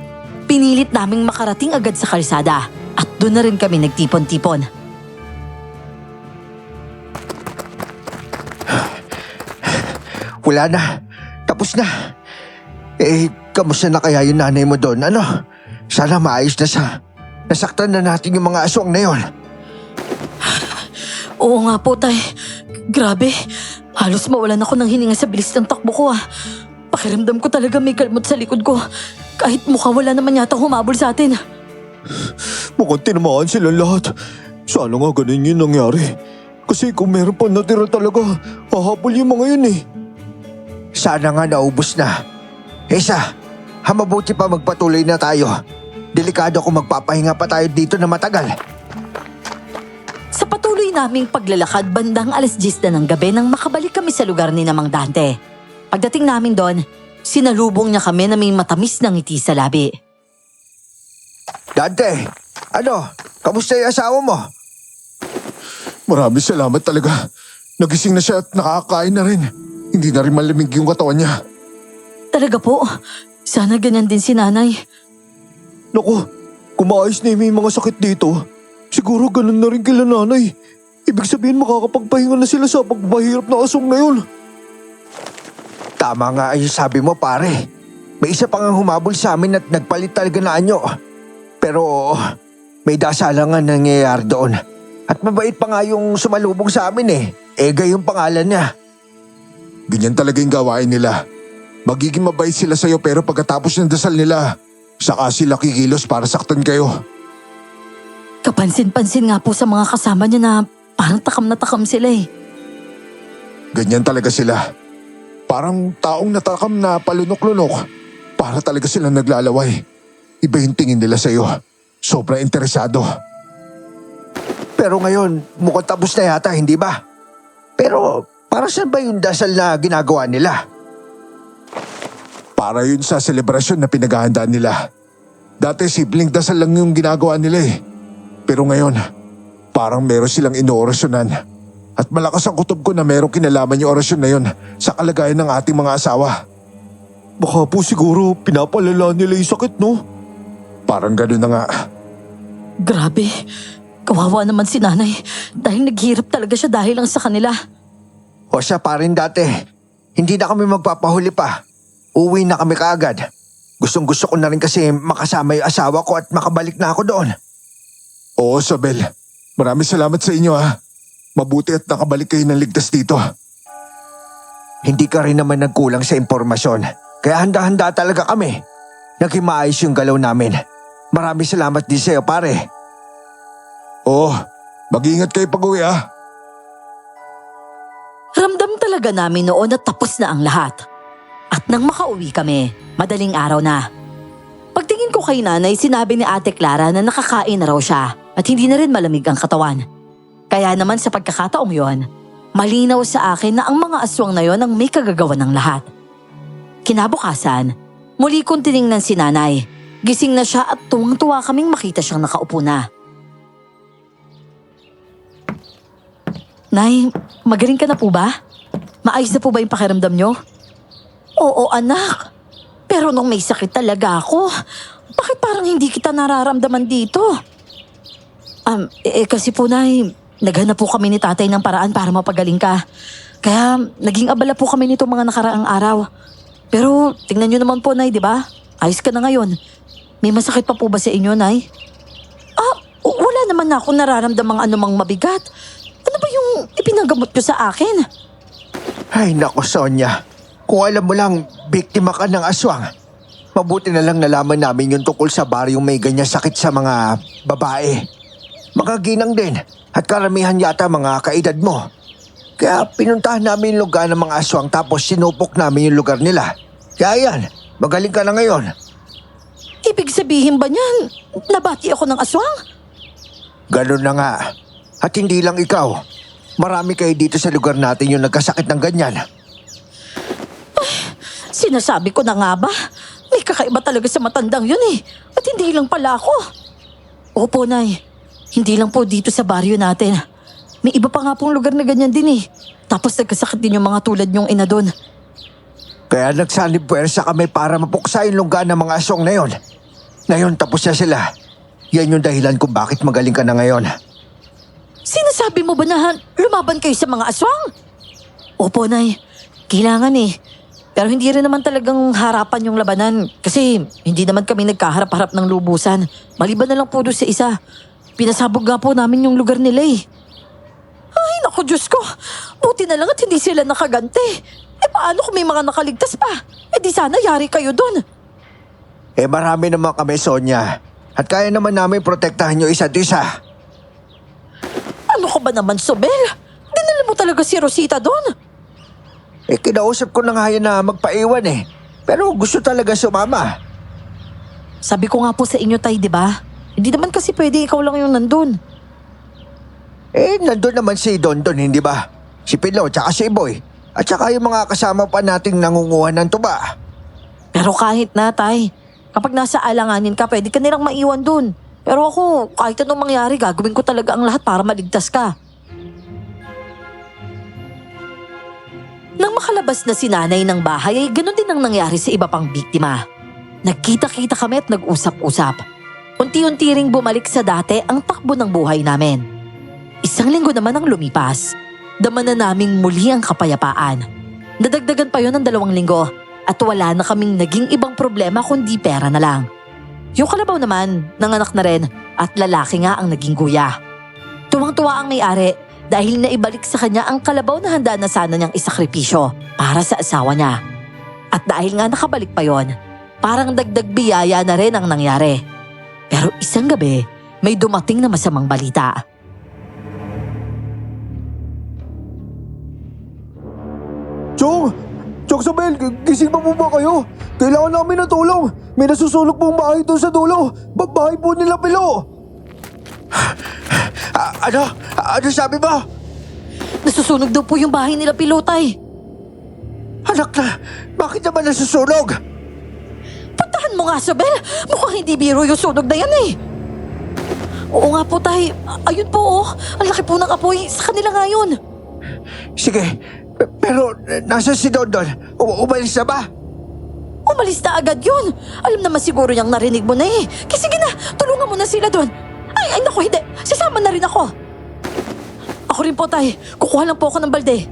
Pinilit naming makarating agad sa kalsada at doon na rin kami nagtipon-tipon. Wala na. Tapos na. Kamusta na kaya yung nanay mo doon? Ano? Sana maayos na siya. Nasaktan na natin yung mga aswang na yon. Oo nga po, Tay. Grabe. Halos mawalan ako ng hininga sa bilis ng takbo ko Pakiramdam ko talaga may kalmot sa likod ko. Kahit mukha wala naman yata humabol sa atin. Mukhang tinamaan silang lahat. Sana nga ganun yung nangyari. Kasi kung meron pa natira talaga, hahabol yung mga yun eh. Sana nga naubos na. Mabuti pa magpatuloy na tayo. Delikado kung magpapahinga pa tayo dito na matagal. Sa patuloy naming paglalakad bandang 10:00 na ng gabi nang makabalik kami sa lugar ni Mang Dante. Pagdating namin doon, sinalubong niya kami na may matamis na ngiti sa labi. Dante, kamusta yung asawa mo? Maraming salamat talaga. Nagising na siya at nakakain na rin. Hindi na rin malamig yung katawan niya. Talaga po, sana ganyan din si nanay. Naku, kung maayos na yung may mga sakit dito, siguro ganun na rin kila nanay. Ibig sabihin makakapagpahinga na sila sa pagpahirap na asong na yun. Tama nga yung sabi mo, pare. May isa pang humabol sa amin at nagpalit talaga na anyo. Pero May dasalangan nangyayari doon. At mabait pa nga yung sumalubong sa amin eh. Ega yung pangalan niya. Ganyan talaga yung gawain nila. Magiging mabait sila sa'yo pero pagkatapos ng dasal nila, saka sila kikilos para saktan kayo. Kapansin-pansin nga po sa mga kasama niya na parang takam na takam sila eh. Ganyan talaga sila. Parang taong natakam na palunok-lunok. Para talaga silang naglalaway. Iba yung tingin nila sa'yo. Sobrang interesado. Pero ngayon, mukhang tapos na yata, hindi ba? Pero para saan ba yung dasal na ginagawa nila? Para yun sa selebrasyon na pinaghahandaan nila. Dati simpleng dasal lang yung ginagawa nila eh. Pero ngayon, parang meron silang inoorasyonan. At malakas ang kutob ko na merong kinalaman yung orasyon na yun sa kalagayan ng ating mga asawa. Baka po siguro pinapalala nila yung sakit, no? Parang gano'n na nga. Grabe, kawawa naman si nanay dahil naghirap talaga siya dahil lang sa kanila. O siya pa rin dati. Hindi na kami magpapahuli pa. Uwi na kami kaagad. Gustong-gusto ko na rin kasi makasama yung asawa ko at makabalik na ako doon. Oo, Sobel. Maraming salamat sa inyo ha. Mabuti at nakabalik kayo ng ligtas dito. Hindi ka rin naman nagkulang sa impormasyon. Kaya handa-handa talaga kami. Naging maayos yung galaw namin. Maraming salamat din sa'yo, pare. Oo, mag-iingat kayo pag-uwi ha. Ramdam talaga namin noon na tapos na ang lahat. At nang makauwi kami, madaling araw na. Pagtingin ko kay nanay, sinabi ni Ate Clara na nakakain na raw siya at hindi na rin malamig ang katawan. Kaya naman sa pagkakataong yon, malinaw sa akin na ang mga aswang na yon ang may kagagawa ng lahat. Kinabukasan, muli kong tiningnan si nanay. Gising na siya at tuwang-tuwa kaming makita siyang nakaupo na. Nay, magaling ka na po ba? Maayos na po ba yung pakiramdam nyo? Oo anak, pero nung may sakit talaga ako, bakit parang hindi kita nararamdaman dito? Kasi po nay, naghanap po kami ni tatay ng paraan para mapagaling ka. Kaya naging abala po kami nito mga nakaraang araw. Pero tingnan nyo naman po nay, di ba? Ayos ka na ngayon. May masakit pa po ba sa inyo, nay? Wala naman na akong nararamdamang anumang mabigat. Ano ba yung ipinagamot nyo sa akin? Ay nako, Sonia. Kung alam mo lang, biktima ka ng aswang. Mabuti na lang nalaman namin yung tungkol sa baryong may ganyan sakit sa mga babae. Makaginang din at karamihan yata mga kaedad mo. Kaya pinuntahan namin yung lugar ng mga aswang tapos sinupok namin yung lugar nila. Kaya yan, magaling ka na ngayon. Ibig sabihin ba niyan, nabati ako ng aswang? Ganun na nga. At hindi lang ikaw. Marami kayo dito sa lugar natin yung nagkasakit ng ganyan. Sinasabi ko na nga ba? May kakaiba talaga sa matandang yun eh. At hindi lang pala ako. Opo, Nay. Hindi lang po dito sa baryo natin. May iba pa nga pong lugar na ganyan din eh. Tapos nagkasakit din yung mga tulad niyong ina doon. Kaya nagsanib puwersa kami para mapuksa yung lungga ng mga aswang na yon. Ngayon tapos na sila. Yan yung dahilan kung bakit magaling ka na ngayon. Sinasabi mo ba na lumaban kayo sa mga aswang? Opo, Nay. Kailangan eh. Pero hindi rin naman talagang harapan yung labanan kasi hindi naman kami nagkaharap-harap ng lubusan. Maliban na lang po doon sa isa. Pinasabog nga po namin yung lugar nila eh. Ay, naku Diyos ko. Buti na lang at hindi sila nakagante. Paano kung may mga nakaligtas pa? Di sana yari kayo doon. Marami naman kami, Sonia. At kaya naman namin protektahan yung isa't isa. Ano ka ba naman, Sobel? Dinala mo talaga si Rosita doon? Kinausap ko na nga yan na magpaiwan eh. Pero gusto talaga sumama. Sabi ko nga po sa inyo, Tay, di ba? Hindi naman kasi pwede ikaw lang yung nandun. Nandun naman si Dondon, hindi ba? Si Pilo, tsaka si Boy. At tsaka yung mga kasama pa nating nangunguha ng tuba. Pero kahit na, Tay. Kapag nasa alanganin ka, pwede ka nilang maiwan dun. Pero ako, kahit anong mangyari, gagawin ko talaga ang lahat para maligtas ka. Nang makalabas na si nanay ng bahay, ay ganun din ang nangyari sa iba pang biktima. Nagkita-kita kami at nag-usap-usap. Unti-unti ring bumalik sa dati ang takbo ng buhay namin. Isang linggo naman ang lumipas. Dama na naming muli ang kapayapaan. Nadagdagan pa yon ng 2 linggo at wala na kaming naging ibang problema kundi pera na lang. Yung kalabaw naman, nanganak na rin at lalaki nga ang naging guya. Tuwang-tuwa ang may-ari dahil naibalik sa kanya ang kalabaw na handa na sana niyang isakripisyo para sa asawa niya. At dahil nga nakabalik pa yon, parang dagdag biyaya na rin ang nangyari. Pero isang gabi, may dumating na masamang balita. Chong! Chong Sabel, gising pa po ba kayo? Kailangan namin ng tulong. May nasusunog pong bahay doon sa dulo. Bahay po nila Pilo. Ano sabi mo? Nasusunog daw po yung bahay nila Pilotay. Anak na, bakit naman nasusunog? Puntahan mo nga, Sabel. Mukhang hindi biro yung sunog na yan eh. Oo nga po, tay. Ayun po oh. Ang laki po ng apoy. Sa kanila nga yun. Sige, pero nasa si Dondon? Umalis na ba? Umalis na agad yun. Alam naman siguro niyang narinig mo na eh. Kaya sige na, tulungan mo na sila doon. Ay naku, hindi. Sasama na rin ako. Ako rin po, tay. Kukuha lang po ako ng balde.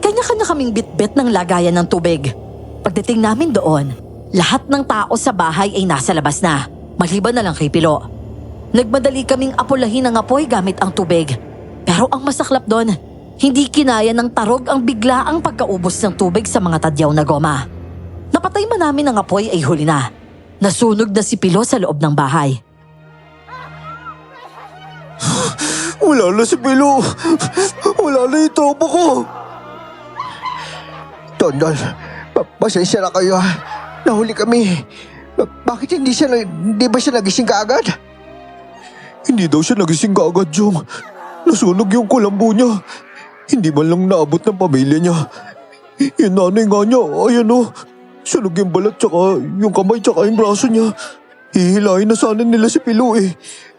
Kanya-kanya kaming bitbit ng lagayan ng tubig. Pagdating namin doon, lahat ng tao sa bahay ay nasa labas na. Maliban na lang kay Pilo. Nagmadali kaming apulahin ang apoy gamit ang tubig. Pero ang masaklap doon, hindi kinaya ng tarog ang biglaang pagkaubos ng tubig sa mga tadyaw na goma. Napatay man namin ang apoy ay huli na. Nasunog na si Pilo sa loob ng bahay. Wala na si Pilo. Wala na yung tropa ko. Dondon, pasensya na kayo ha. Nahuli kami. Bakit hindi ba siya nagising kaagad? Hindi daw siya nagising kaagad, Chong. Nasunog yung kulambo niya. Hindi man lang naabot ng pamilya niya. Yung nanay nga niya, ayan o. Sunog yung balat tsaka yung kamay tsaka yung braso niya. Hihilahin na sana nila si Pilo eh.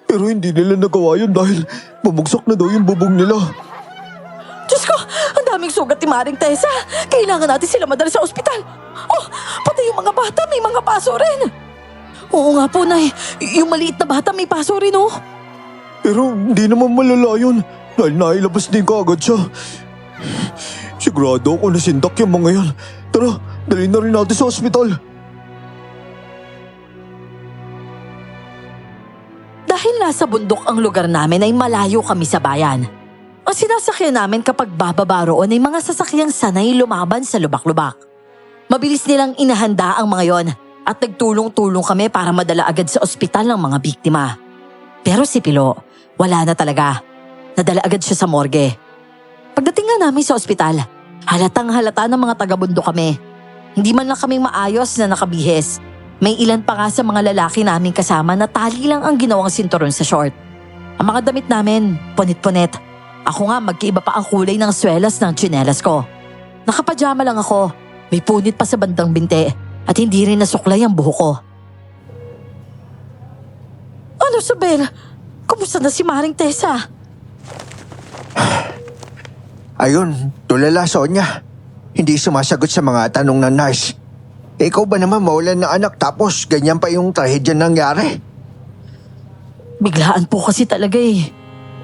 Pero hindi nila nagawa yun dahil bumagsak na daw yung bubong nila. Diyos ko, ang daming sugat ni Maring Tessa. Kailangan natin sila madala sa ospital. Oh, pati yung mga bata may mga paso rin. Oo nga po, Nay. Yung maliit na bata may paso rin, oh. Pero hindi naman malala yun dahil nailabas din kaagad siya. Sigurado ako nasindak yung mga yan. Tara, dalhin na rin natin sa ospital. Dahil nasa bundok ang lugar namin ay malayo kami sa bayan. Ang sinasakyan namin kapag bababa roon ay mga sasakyang sanay lumaban sa lubak-lubak. Mabilis nilang inahanda ang mga yon at nagtulong-tulong kami para madala agad sa ospital ng mga biktima. Pero si Pilo, wala na talaga. Nadala agad siya sa morgue. Pagdating nga namin sa ospital, halatang halata ng mga taga-bundok kami. Hindi man lang kaming maayos na nakabihis. May ilan pa nga sa mga lalaki namin kasama na tali lang ang ginawang sinturon sa short. Ang mga damit namin, punit-punit. Ako nga magkaiba pa ang kulay ng swelas ng tsinelas ko. Nakapajama lang ako, may punit pa sa bandang binte at hindi rin nasuklay ang buhok ko. Ano, Sabel? Kumusta na si Maring Tessa? Ayun, tulala Sonya. Hindi sumasagot sa mga tanong ng nurse. Ikaw ba naman mawalan ng anak tapos ganyan pa yung trahedya nangyari? Biglaan po kasi talaga eh.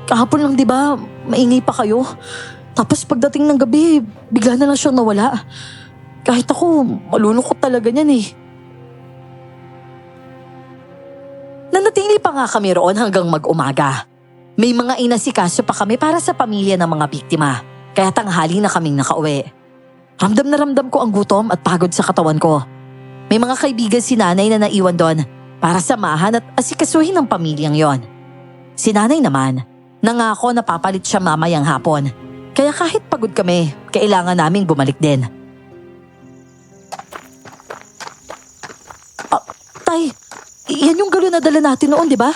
Kahapon lang 'di ba, maingay pa kayo. Tapos pagdating ng gabi, bigla na lang siyang nawala. Kahit ako, malulungkot talaga niyan eh. Nanatili pa nga kami roon hanggang mag-umaga. May mga inasikaso pa kami para sa pamilya ng mga biktima. Kaya tanghali na kaming nakauwi. Ramdam na ramdam ko ang gutom at pagod sa katawan ko. May mga kaibigan si nanay na naiwan doon para samahan at asikasuhin ang pamilyang yon. Si nanay naman, nangako na papalit siya mamayang hapon. Kaya kahit pagod kami, kailangan naming bumalik din. Tay, yan yung galon na dala natin noon, di ba?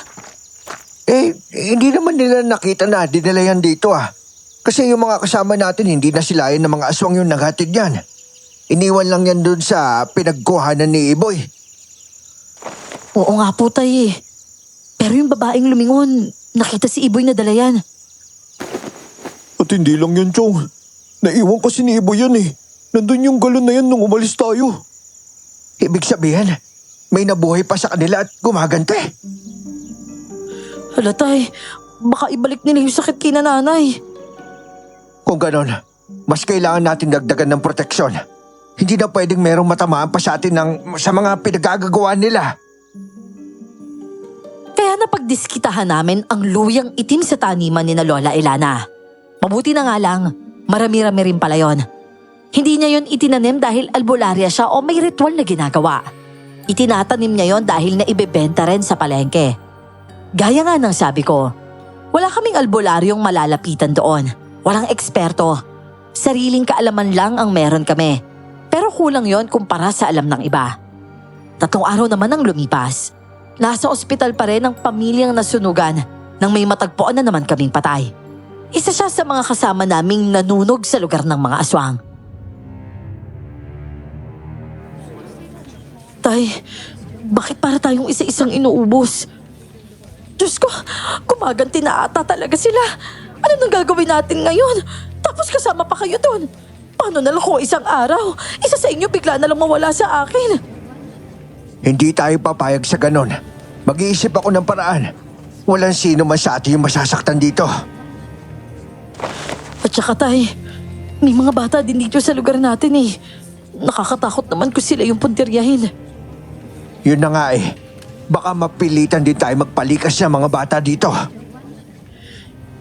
Hindi naman nila nakita na dinala yan dito ah. Kasi yung mga kasama natin hindi na silayan ng mga aswang yung naghatid yan. Iniwan lang yan dun sa pinagkuhanan ni Iboy. Oo nga po, tay. Pero yung babaeng lumingon, nakita si Iboy na dala yan. At hindi lang yan, Chong. Naiwan kasi ni Ibo yan eh. Nandun yung galon na yan nung umalis tayo. Ibig sabihin, may nabuhay pa sa kanila at gumagante. Hala, tay. Baka ibalik nila yung sakit kina nanay. Kung ganon, mas kailangan natin dagdagan ng proteksyon. Hindi na pwedeng merong matamaan pa sa atin sa mga pinagagagawa nila. Kaya napagdiskitahan namin ang luyang itim sa taniman ni na Lola Elana. Mabuti na nga lang, marami-rami rin pala yon. Hindi niya yon itinanim dahil albularya siya o may ritual na ginagawa. Itinatanim niya yon dahil naibebenta rin sa palengke. Gaya nga ng sabi ko, wala kaming albularyong malalapitan doon. Walang eksperto. Sariling kaalaman lang ang meron kami. Pero kulang yon kumpara sa alam ng iba. 3 araw naman ang lumipas. Nasa ospital pa rin ang pamilyang nasunugan nang may matagpuan na naman kaming patay. Isa siya sa mga kasama naming nanunog sa lugar ng mga aswang. Tay, bakit para tayong isa-isang inuubos? Diyos ko, gumaganti na ata talaga sila. Ano nang gagawin natin ngayon? Tapos kasama pa kayo doon. Paano na lang kung isang araw, isa sa inyo bigla na lang mawala sa akin? Hindi tayo papayag sa ganon. Mag-iisip ako ng paraan. Walang sino man sa atin yung masasaktan dito. At saka tay, may mga bata din dito sa lugar natin eh. Nakakatakot naman kung sila yung puntiryahin. Yun na nga eh. Baka mapilitan din tayo magpalikas ng mga bata dito.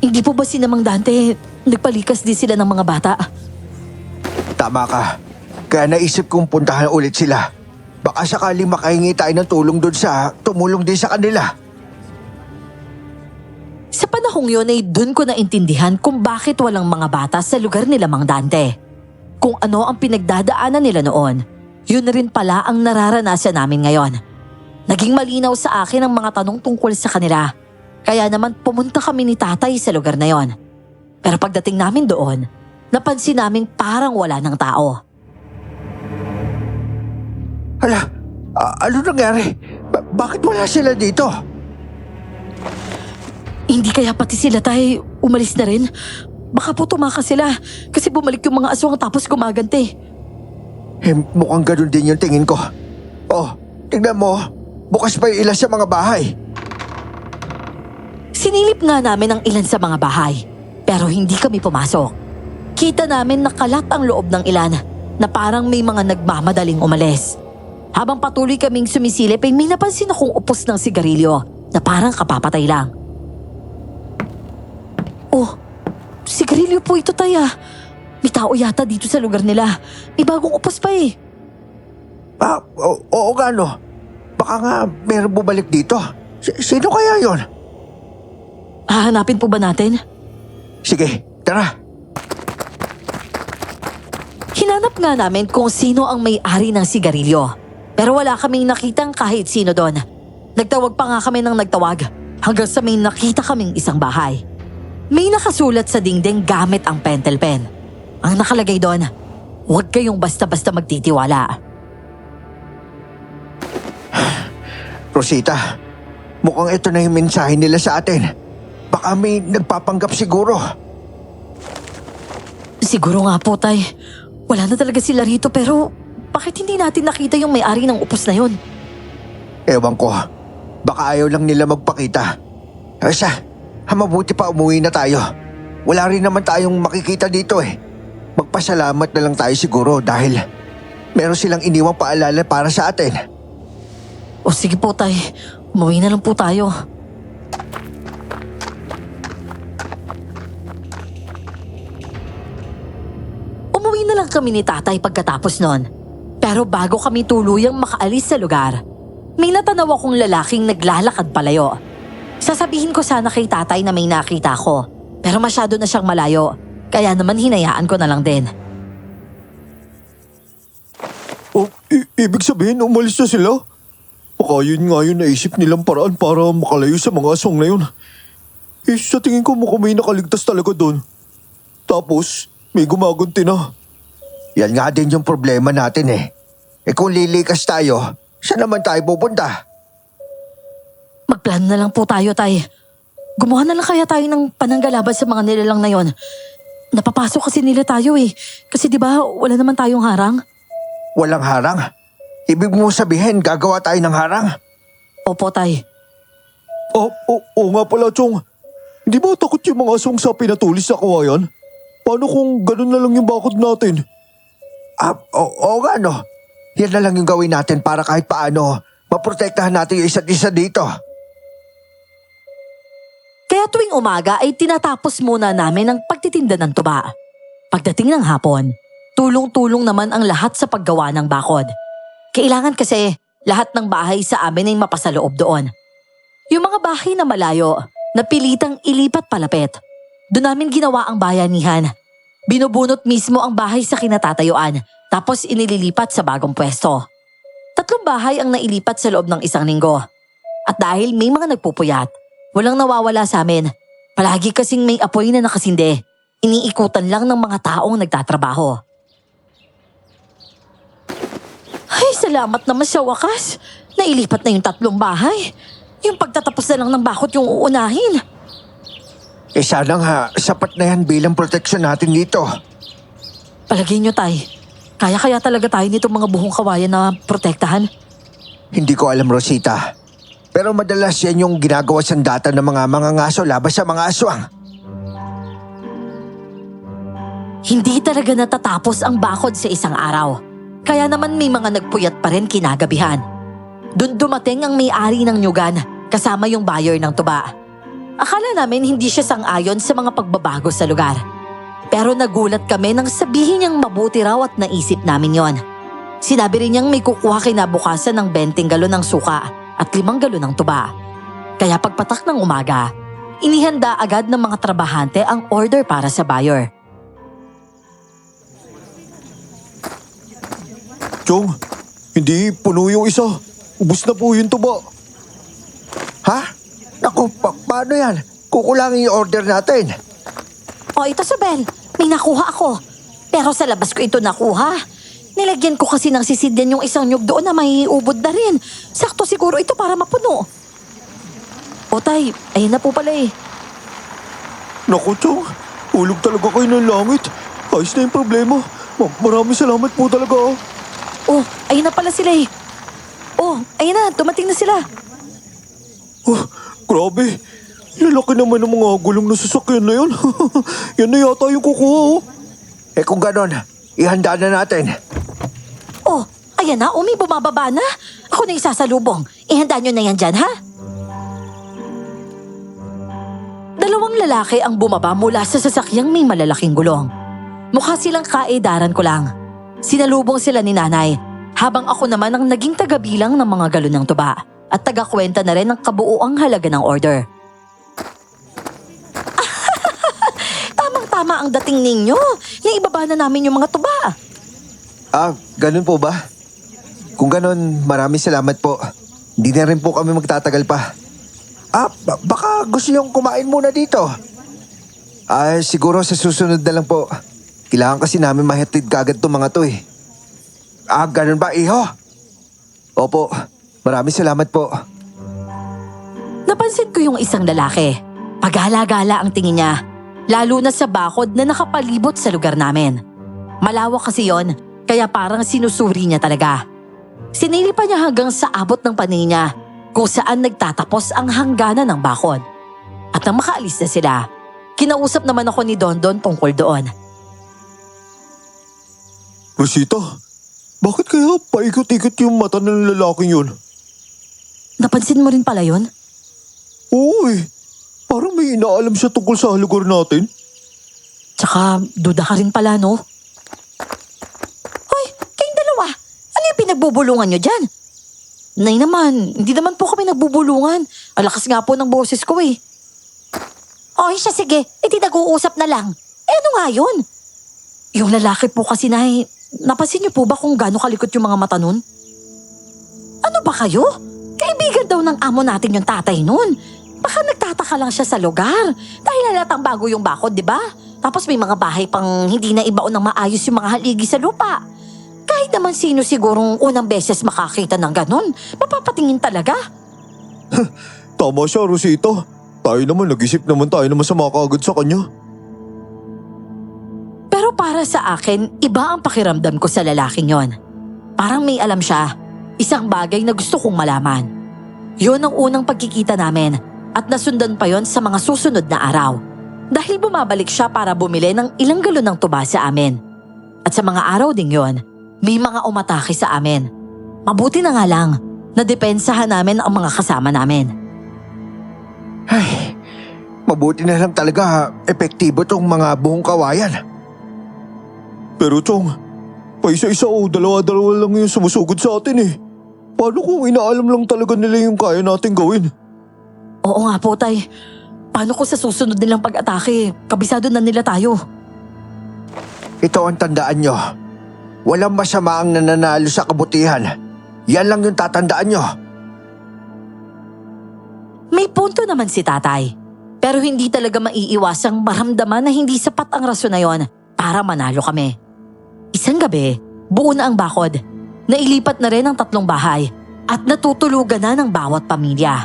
Hindi po ba si Namang Dante, nagpalikas din sila ng mga bata? Tama ka. Kaya naisip kong puntahan ulit sila. Baka sakaling makahingi tayo ng tulong doon sa tumulong din sa kanila. Sa panahong yun ay dun ko naintindihan kung bakit walang mga bata sa lugar nila Mang Dante. Kung ano ang pinagdadaanan nila noon, yun na rin pala ang nararanasan namin ngayon. Naging malinaw sa akin ang mga tanong tungkol sa kanila. Kaya naman pumunta kami ni tatay sa lugar na yon. Pero pagdating namin doon, napansin namin parang wala ng tao. Hala, ano nangyari? Bakit wala sila dito? Hindi kaya pati sila tay umalis na rin? Baka po tumakas sila kasi bumalik yung mga aswang tapos gumaganti. Mukhang ganun din yung tingin ko. Oh, tingnan mo. Bukas pa yung ilan sa mga bahay. Sinilip nga namin ang ilan sa mga bahay, pero hindi kami pumasok. Kita namin nakalat ang loob ng ilan na parang may mga nagmamadaling umalis. Habang patuloy kaming sumisilip ay may napansin akong upos ng sigarilyo na parang kapapatay lang. Oh, sigarilyo po ito taya. May tao yata dito sa lugar nila. May bagong upos pa eh. Oo nga no. Baka nga meron bumalik dito. Sino kaya yon? Hahanapin po ba natin? Sige, tara. Hinanap nga namin kung sino ang may-ari ng sigarilyo. Pero wala kaming nakitang kahit sino doon. Nagtawag pa nga kami ng nagtawag hanggang sa may nakita kaming isang bahay. May nakasulat sa dingding gamit ang pentel pen. Ang nakalagay doon, huwag kayong basta-basta magtitiwala. Rosita, mukhang ito na yung mensahe nila sa atin. Baka may nagpapanggap siguro. Siguro nga po, tay. Wala na talaga sila rito pero bakit hindi natin nakita yung may-ari ng upos na yun? Ewan ko. Baka ayaw lang nila magpakita. Siya, mabuti pa umuwi na tayo. Wala rin naman tayong makikita dito eh. Magpasalamat na lang tayo siguro dahil meron silang iniwang paalala para sa atin. O sige po, tay. Umuwi na lang po tayo. Umuwi na lang kami ni tatay pagkatapos nun. Pero bago kami tuluyang makaalis sa lugar, may natanaw akong lalaking naglalakad palayo. Sasabihin ko sana kay tatay na may nakita ko, pero masyado na siyang malayo, kaya naman hinayaan ko na lang din. Oh, ibig sabihin umalis na sila? Baka yun nga yun naisip nilang paraan para makalayo sa mga aswang na yun. Sa tingin ko mukhang may nakaligtas talaga doon. Tapos, may gumaganti na. Yan nga din yung problema natin eh. Kung lilikas tayo, saan naman tayo pupunta? Magplano na lang po tayo, tay. Gumawa na lang kaya tayo ng pananggalaban sa mga nilalang na yon. Napapasok kasi nila tayo eh. Kasi di ba wala naman tayong harang? Walang harang? Ibig mo sabihin, gagawa tayo ng harang? Opo, tay. Oo nga pala, Chong. Hindi ba takot yung mga aswang sa pinatulis sa kawayan? Paano kung ganun na lang yung bakod natin? Oo nga no. Yan na lang yung gawin natin para kahit paano maprotektahan natin yung isa't isa dito. Kaya tuwing umaga ay tinatapos muna namin ang pagtitinda ng tuba. Pagdating ng hapon, tulong-tulong naman ang lahat sa paggawa ng bakod. Kailangan kasi lahat ng bahay sa amin ay mapasaloob doon. Yung mga bahay na malayo, napilitang ilipat palapit. Doon namin ginawa ang bayanihan. Binubunot mismo ang bahay sa kinatatayuan, tapos inililipat sa bagong pwesto. 3 bahay ang nailipat sa loob ng 1 linggo. At dahil may mga nagpupuyat, walang nawawala sa amin. Palagi kasing may apoy na nakasinde. Iniikutan lang ng mga taong nagtatrabaho. Ay, salamat naman sa wakas. Nailipat na yung 3 bahay. Yung pagtatapos na lang ng bakod yung uunahin. Sana nga, sapat na yan bilang proteksyon natin dito. Palagay nyo, Tay. Kaya talaga tayo nitong mga buhong kawayan na protektahan? Hindi ko alam, Rosita. Pero madalas yan yung ginagawa sandata ng mga mangangaso labas sa mga aswang. Hindi talaga natatapos ang bakod sa isang araw. Kaya naman may mga nagpuyat pa rin kinagabihan. Doon dumating ang may-ari ng nyugan kasama yung buyer ng tuba. Akala namin hindi siya sang-ayon sa mga pagbabago sa lugar. Pero nagulat kami nang sabihin niyang mabuti raw at naisip namin yon. Sinabi rin niyang may kukuha kinabukasan ng 20 galon ng suka at 5 galon ng tuba. Kaya pagpatak ng umaga, inihanda agad ng mga trabahante ang order para sa buyer. Chong, hindi puno yung isa. Ubus na po yung tuba. Ha? Naku, paano yan? Kukulangin yung order natin. O ito, Sobel, may nakuha ako. Pero sa labas ko ito nakuha. Nilagyan ko kasi ng sisidyan yung isang nyug doon na may ubod na rin. Sakto siguro ito para mapuno. O Tay, ayun na po pala eh. Naku, Chong. Hulog talaga kayo ng langit. Ayos na yung problema. Maraming salamat po talaga. Oh, ayun na pala sila eh. Oh, ayun na, dumating na sila. Oh, grabe. Lalaki naman ng mga gulong na sasakyan na yan. Yan na yata yung kukuha, oh. Eh kung ganon, ihanda na natin. Oh, ayan na, Umi, bumababa na. Ako na isasalubong. Ihanda nyo na yan dyan, ha? 2 lalaki ang bumaba mula sa sasakyang may malalaking gulong. Mukha silang kaedaran ko lang. Sinalubong sila ni nanay, habang ako naman ang naging tagabilang ng mga galon ng tuba at tagakwenta na rin ng kabuuang halaga ng order. Tamang-tama ang dating ninyo. Naibaba na namin yung mga tuba. Ganun po ba? Kung ganun, maraming salamat po. Hindi na rin po kami magtatagal pa. Baka gusto niyong kumain muna dito. Siguro sa susunod na lang po. Kailangan kasi namin mahatid kagad itong mga to eh. Ganun ba, iho? Opo, maraming salamat po. Napansin ko yung isang lalaki. Pagala-gala ang tingin niya, lalo na sa bakod na nakapalibot sa lugar namin. Malawak kasi yon, kaya parang sinusuri niya talaga. Sinili pa niya hanggang sa abot ng paningin niya kung saan nagtatapos ang hangganan ng bakod. At nang makaalis na sila, kinausap naman ako ni Dondon tungkol doon. Rosita, bakit kaya paikot-ikot yung mata ng lalaking yun? Napansin mo rin pala yun? Oo eh. Parang may inaalam siya tungkol sa lugar natin. Tsaka duda ka rin pala, no? Hoy, kayong dalawa, ano yung pinagbubulungan nyo dyan? Nay naman, hindi naman po kami nagbubulungan. Ang lakas nga po ng boses ko eh. Oy, siya sige, nag-uusap na lang. Ano nga yun? Yung lalaki po kasi napansin niyo po ba kung gaano kalikot yung mga mata nun? Ano ba kayo? Kaibigan daw ng amo natin yung tatay nun. Baka nagtataka lang siya sa lugar. Dahil halatang bago yung bakod, di ba? Tapos may mga bahay pang hindi na ibaon ng maayos yung mga haligi sa lupa. Kahit naman sino sigurong unang beses makakita ng ganun, mapapatingin talaga. Tama siya, Rosita. Tayo naman, nag-isip naman tayo na masama kaagad sa kanya. Pero para sa akin, iba ang pakiramdam ko sa lalaking yon. Parang may alam siya, isang bagay na gusto kong malaman. Yun ang unang pagkikita namin at nasundan pa yon sa mga susunod na araw. Dahil bumabalik siya para bumili ng ilang galon ng tuba sa amin. At sa mga araw ding yon, may mga umatake sa amin. Mabuti na nga lang, nadepensahan namin ang mga kasama namin. Ay, mabuti na lang talaga epektibo tong mga buong kawayan. Pero Chong, paisa-isa o dalawa-dalawa lang yung sumusugod sa atin eh. Paano kung inaalam lang talaga nila yung kaya natin gawin? Oo nga po, Tay. Paano kung sa susunod nilang pag-atake, kabisado na nila tayo? Ito ang tandaan nyo. Walang masama ang nananalo sa kabutihan. Yan lang yung tatandaan nyo. May punto naman si tatay. Pero hindi talaga maiiwasang maramdaman na hindi sapat ang rason na yon para manalo kami. Isang gabi, buo na ang bakod. Nailipat na rin ang 3 bahay at natutulugan na ng bawat pamilya.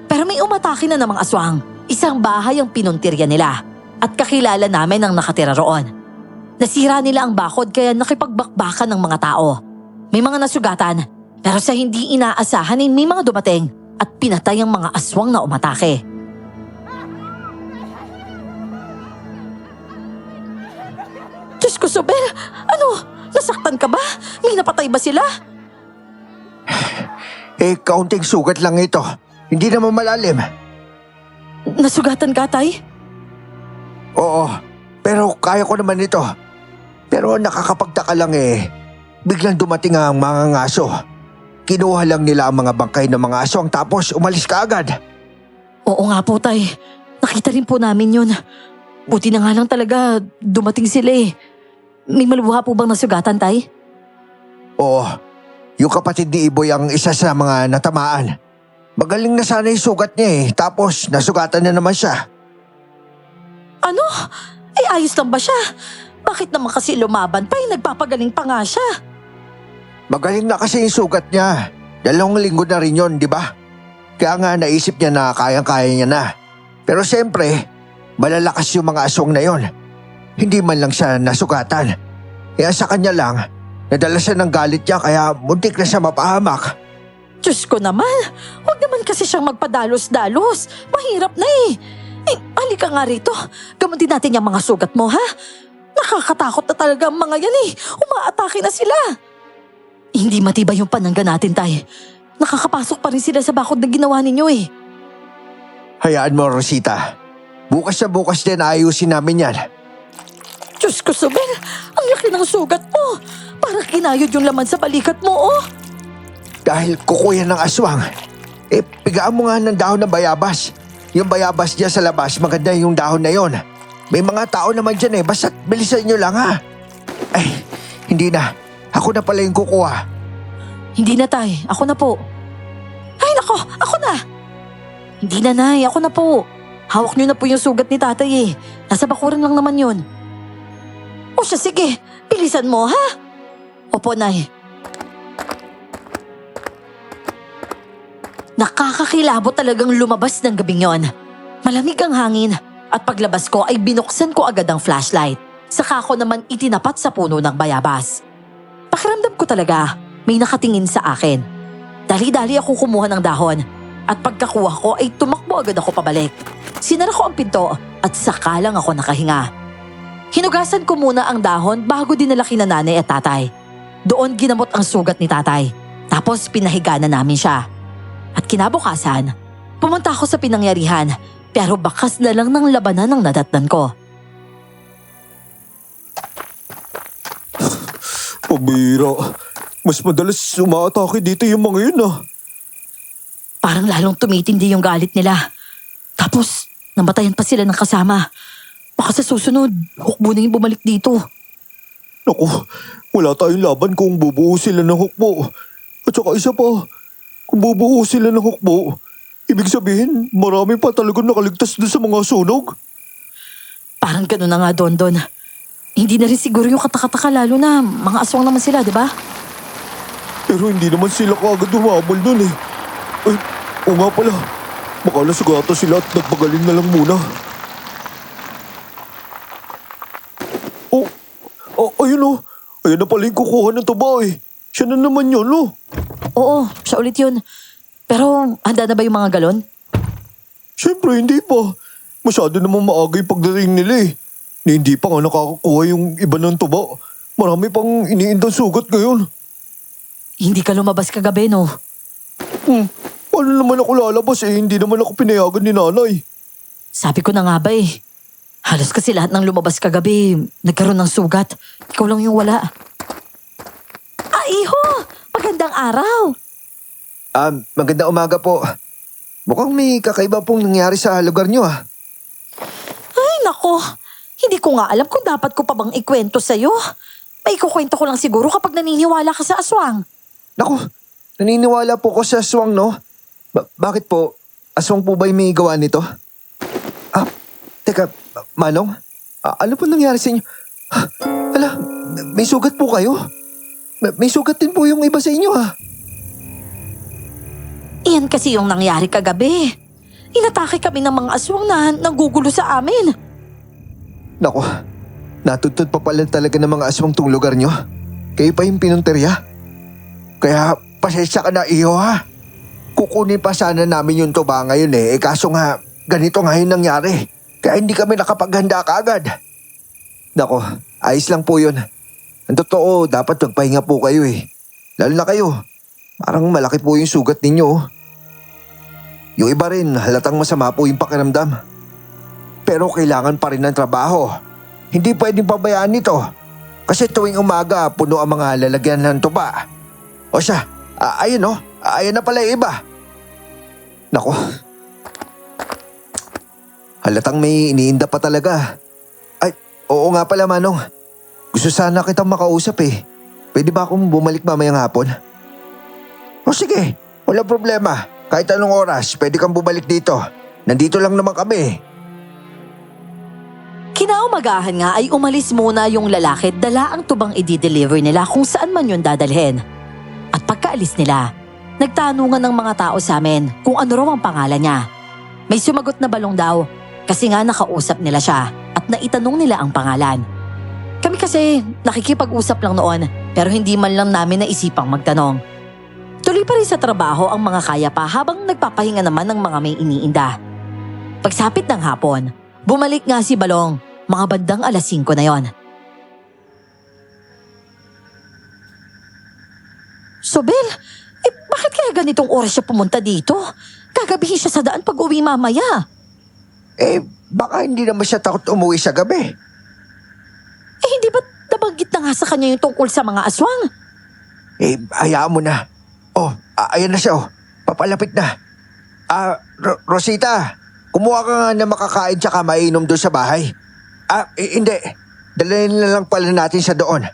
Pero may umatake na namang aswang. Isang bahay ang pinuntirya nila at kakilala namin ang nakatira roon. Nasira nila ang bakod kaya nakipagbakbakan ng mga tao. May mga nasugatan pero sa hindi inaasahan ay may mga dumating at pinatay ang mga aswang na umatake. Diyos ko, Sobel! Ano? Nasaktan ka ba? May napatay ba sila? Kaunting sugat lang ito. Hindi naman malalim. Nasugatan ka, Tay? Oo, pero kaya ko naman ito. Pero nakakapagtaka lang biglang dumating ang mga ngaso. Kinuha lang nila ang mga bangkay ng mga aswang tapos umalis ka agad. Oo nga po, Tay. Nakita rin po namin yun. Buti na nga lang talaga dumating sila eh. May maluha po bang nasugatan, Tay? Oo, yung kapatid ni Iboy ang isa sa mga natamaan. Magaling na sana yung sugat niya tapos nasugatan na naman siya. Ano? Ayos lang ba siya? Bakit naman kasi lumaban pa nagpapagaling pa nga siya? Magaling na kasi yung sugat niya. 2 linggo na rin yun, di ba? Kaya nga naisip niya na kayang-kaya niya na. Pero siyempre, malalakas yung mga aswang na yon. Hindi man lang siya nasugatan. Kaya sa kanya lang, nadala siya ng galit niya kaya muntik na siya mapahamak. Diyos ko naman, huwag naman kasi siyang magpadalos-dalos. Mahirap na eh. Halika nga rito. Gamutin natin yung mga sugat mo, ha? Nakakatakot na talaga ang mga yan eh. Umaatake na sila. Hindi matibay yung panangga natin, Tay. Nakakapasok pa rin sila sa bakod na ginawa ninyo eh. Hayaan mo, Rosita. Bukas na bukas din ayusin namin yan. Diyos ko, Sobel, ang laki ng sugat mo. Parang kinayod yung laman sa balikat mo, oh. Dahil kukuyan ng aswang, pigaan mo nga ng dahon ng bayabas. Yung bayabas niya sa labas, maganda yung dahon na yon. May mga tao naman dyan basta't bilisan nyo lang ha. Ay, hindi na. Ako na pala yung kukuha. Hindi na, Tay. Ako na po. Ay, nako, ako na. Hindi na, Nay. Ako na po. Hawak niyo na po yung sugat ni Tatay eh. Nasa bakuran lang naman yun. O siya, sige. Bilisan mo, ha? Opo, Nay. Nakakakilabot talagang lumabas ng gabing yon. Malamig ang hangin at paglabas ko ay binuksan ko agad ang flashlight. Saka ko naman itinapat sa puno ng bayabas. Pakiramdam ko talaga may nakatingin sa akin. Dali-dali ako kumuha ng dahon at pagkakuha ko ay tumakbo agad ako pabalik. Sinara ko ang pinto at saka lang ako nakahinga. Hinugasan ko muna ang dahon bago dinala kina nanay at tatay. Doon ginamot ang sugat ni tatay. Tapos pinahiga na namin siya. At kinabukasan, pumunta ako sa pinangyarihan pero bakas na lang ng labanan ang nadatnan ko. Pabira. Mas madalas umaatake dito yung mga yun Parang lalong tumitindi yung galit nila. Tapos, namatayan pa sila ng kasama. Baka sa susunod, hukbo na yung bumalik dito. Naku, wala tayong laban kung bubuo sila ng hukbo. At saka isa pa, kung bubuo sila ng hukbo, ibig sabihin marami pa talagang nakaligtas doon sa mga sunog. Parang gano'n na nga, Dondon. Hindi na rin siguro yung katakataka lalo na mga aswang naman sila, di ba? Pero hindi naman sila kaagad humabol doon eh. Ay, o nga pala, baka nasugatan sila at nagpagaling na lang muna. Ayun Ayun na pala yung kukuha ng taba eh. Siya na naman yun Oo, siya ulit yun. Pero handa na ba yung mga galon? Siyempre hindi pa. Masyado namang maaga yung pagdating nila eh. Na hindi pa nga nakakakuha yung iba ng tuba. Marami pang iniindang sugat ngayon. Hindi ka lumabas kagabi, no? Paano naman ako lalabas hindi naman ako pinayagan ni nanay. Sabi ko na nga ba eh. Halos kasi lahat ng lumabas kagabi, nagkaroon ng sugat. Ikaw lang yung wala. Iho! Magandang araw! Magandang umaga po. Mukhang may kakaiba pong nangyari sa lugar nyo Ay, nako. Hindi ko nga alam kung dapat ko pa bang ikwento sa'yo. May ikukwento ko lang siguro kapag naniniwala ka sa aswang. Naku, naniniwala po ko sa aswang, no? Bakit po? Aswang po ba yung may gawa nito? Teka, Manong? Ano po nangyari sa inyo? Hala, may sugat po kayo? May sugat din po yung iba sa inyo, Iyan kasi yung nangyari kagabi. Inatake kami ng mga aswang na nanggugulo sa amin. Naku, natutod pa pala talaga ng mga aswang tong lugar nyo. Kayo pa yung pinunterya. Kaya pasensya ka na, Iho, ha? Kukunin pa sana namin yung tuba ngayon kaso nga ganito nga yung nangyari. Kaya hindi kami nakapaghanda kaagad. Naku, ayos lang po yun. Ang totoo, dapat magpahinga po kayo Lalo na kayo. Parang malaki po yung sugat ninyo. Yung iba rin, halatang masama po yung pakiramdam. Pero kailangan pa rin ng trabaho. Hindi pwedeng pabayaan nito. Kasi tuwing umaga, puno ang mga lalagyan ng tuba. O siya, ayun ayun na pala yung iba. Naku. Halatang may iniinda pa talaga. Ay, oo nga pala, Manong. Gusto sana kitang makausap Pwede ba akong bumalik mamayang hapon? O sige, wala problema. Kahit anong oras, pwede kang bumalik dito. Nandito lang naman kami. Kinaumagahan nga ay umalis muna yung lalaki at dala ang tubang i-deliver nila kung saan man yun dadalhin. At pagkaalis nila, nagtanungan ng mga tao sa amin kung ano raw ang pangalan niya. May sumagot na Balong daw kasi nga nakausap nila siya at naitanong nila ang pangalan. Kami kasi nakikipag-usap lang noon pero hindi man lang namin naisipang magtanong. Tuloy pa rin sa trabaho ang mga kaya pa habang nagpapahinga naman ng mga may iniinda. Pagsapit ng hapon, bumalik nga si Balong, mga bandang 5:00 na yon. Sobel, bakit kaya ganitong oras siya pumunta dito? Gagabihin siya sa daan pag uwi mamaya. Baka hindi naman siya takot umuwi sa gabi. Hindi ba nabanggit na nga sa kanya yung tungkol sa mga aswang? Hayaan mo na. Ayan na siya Papalapit na. Rosita, kumuha ka nga na makakain tsaka mainom doon sa bahay. Hindi. Dalhin na lang pala natin siya doon.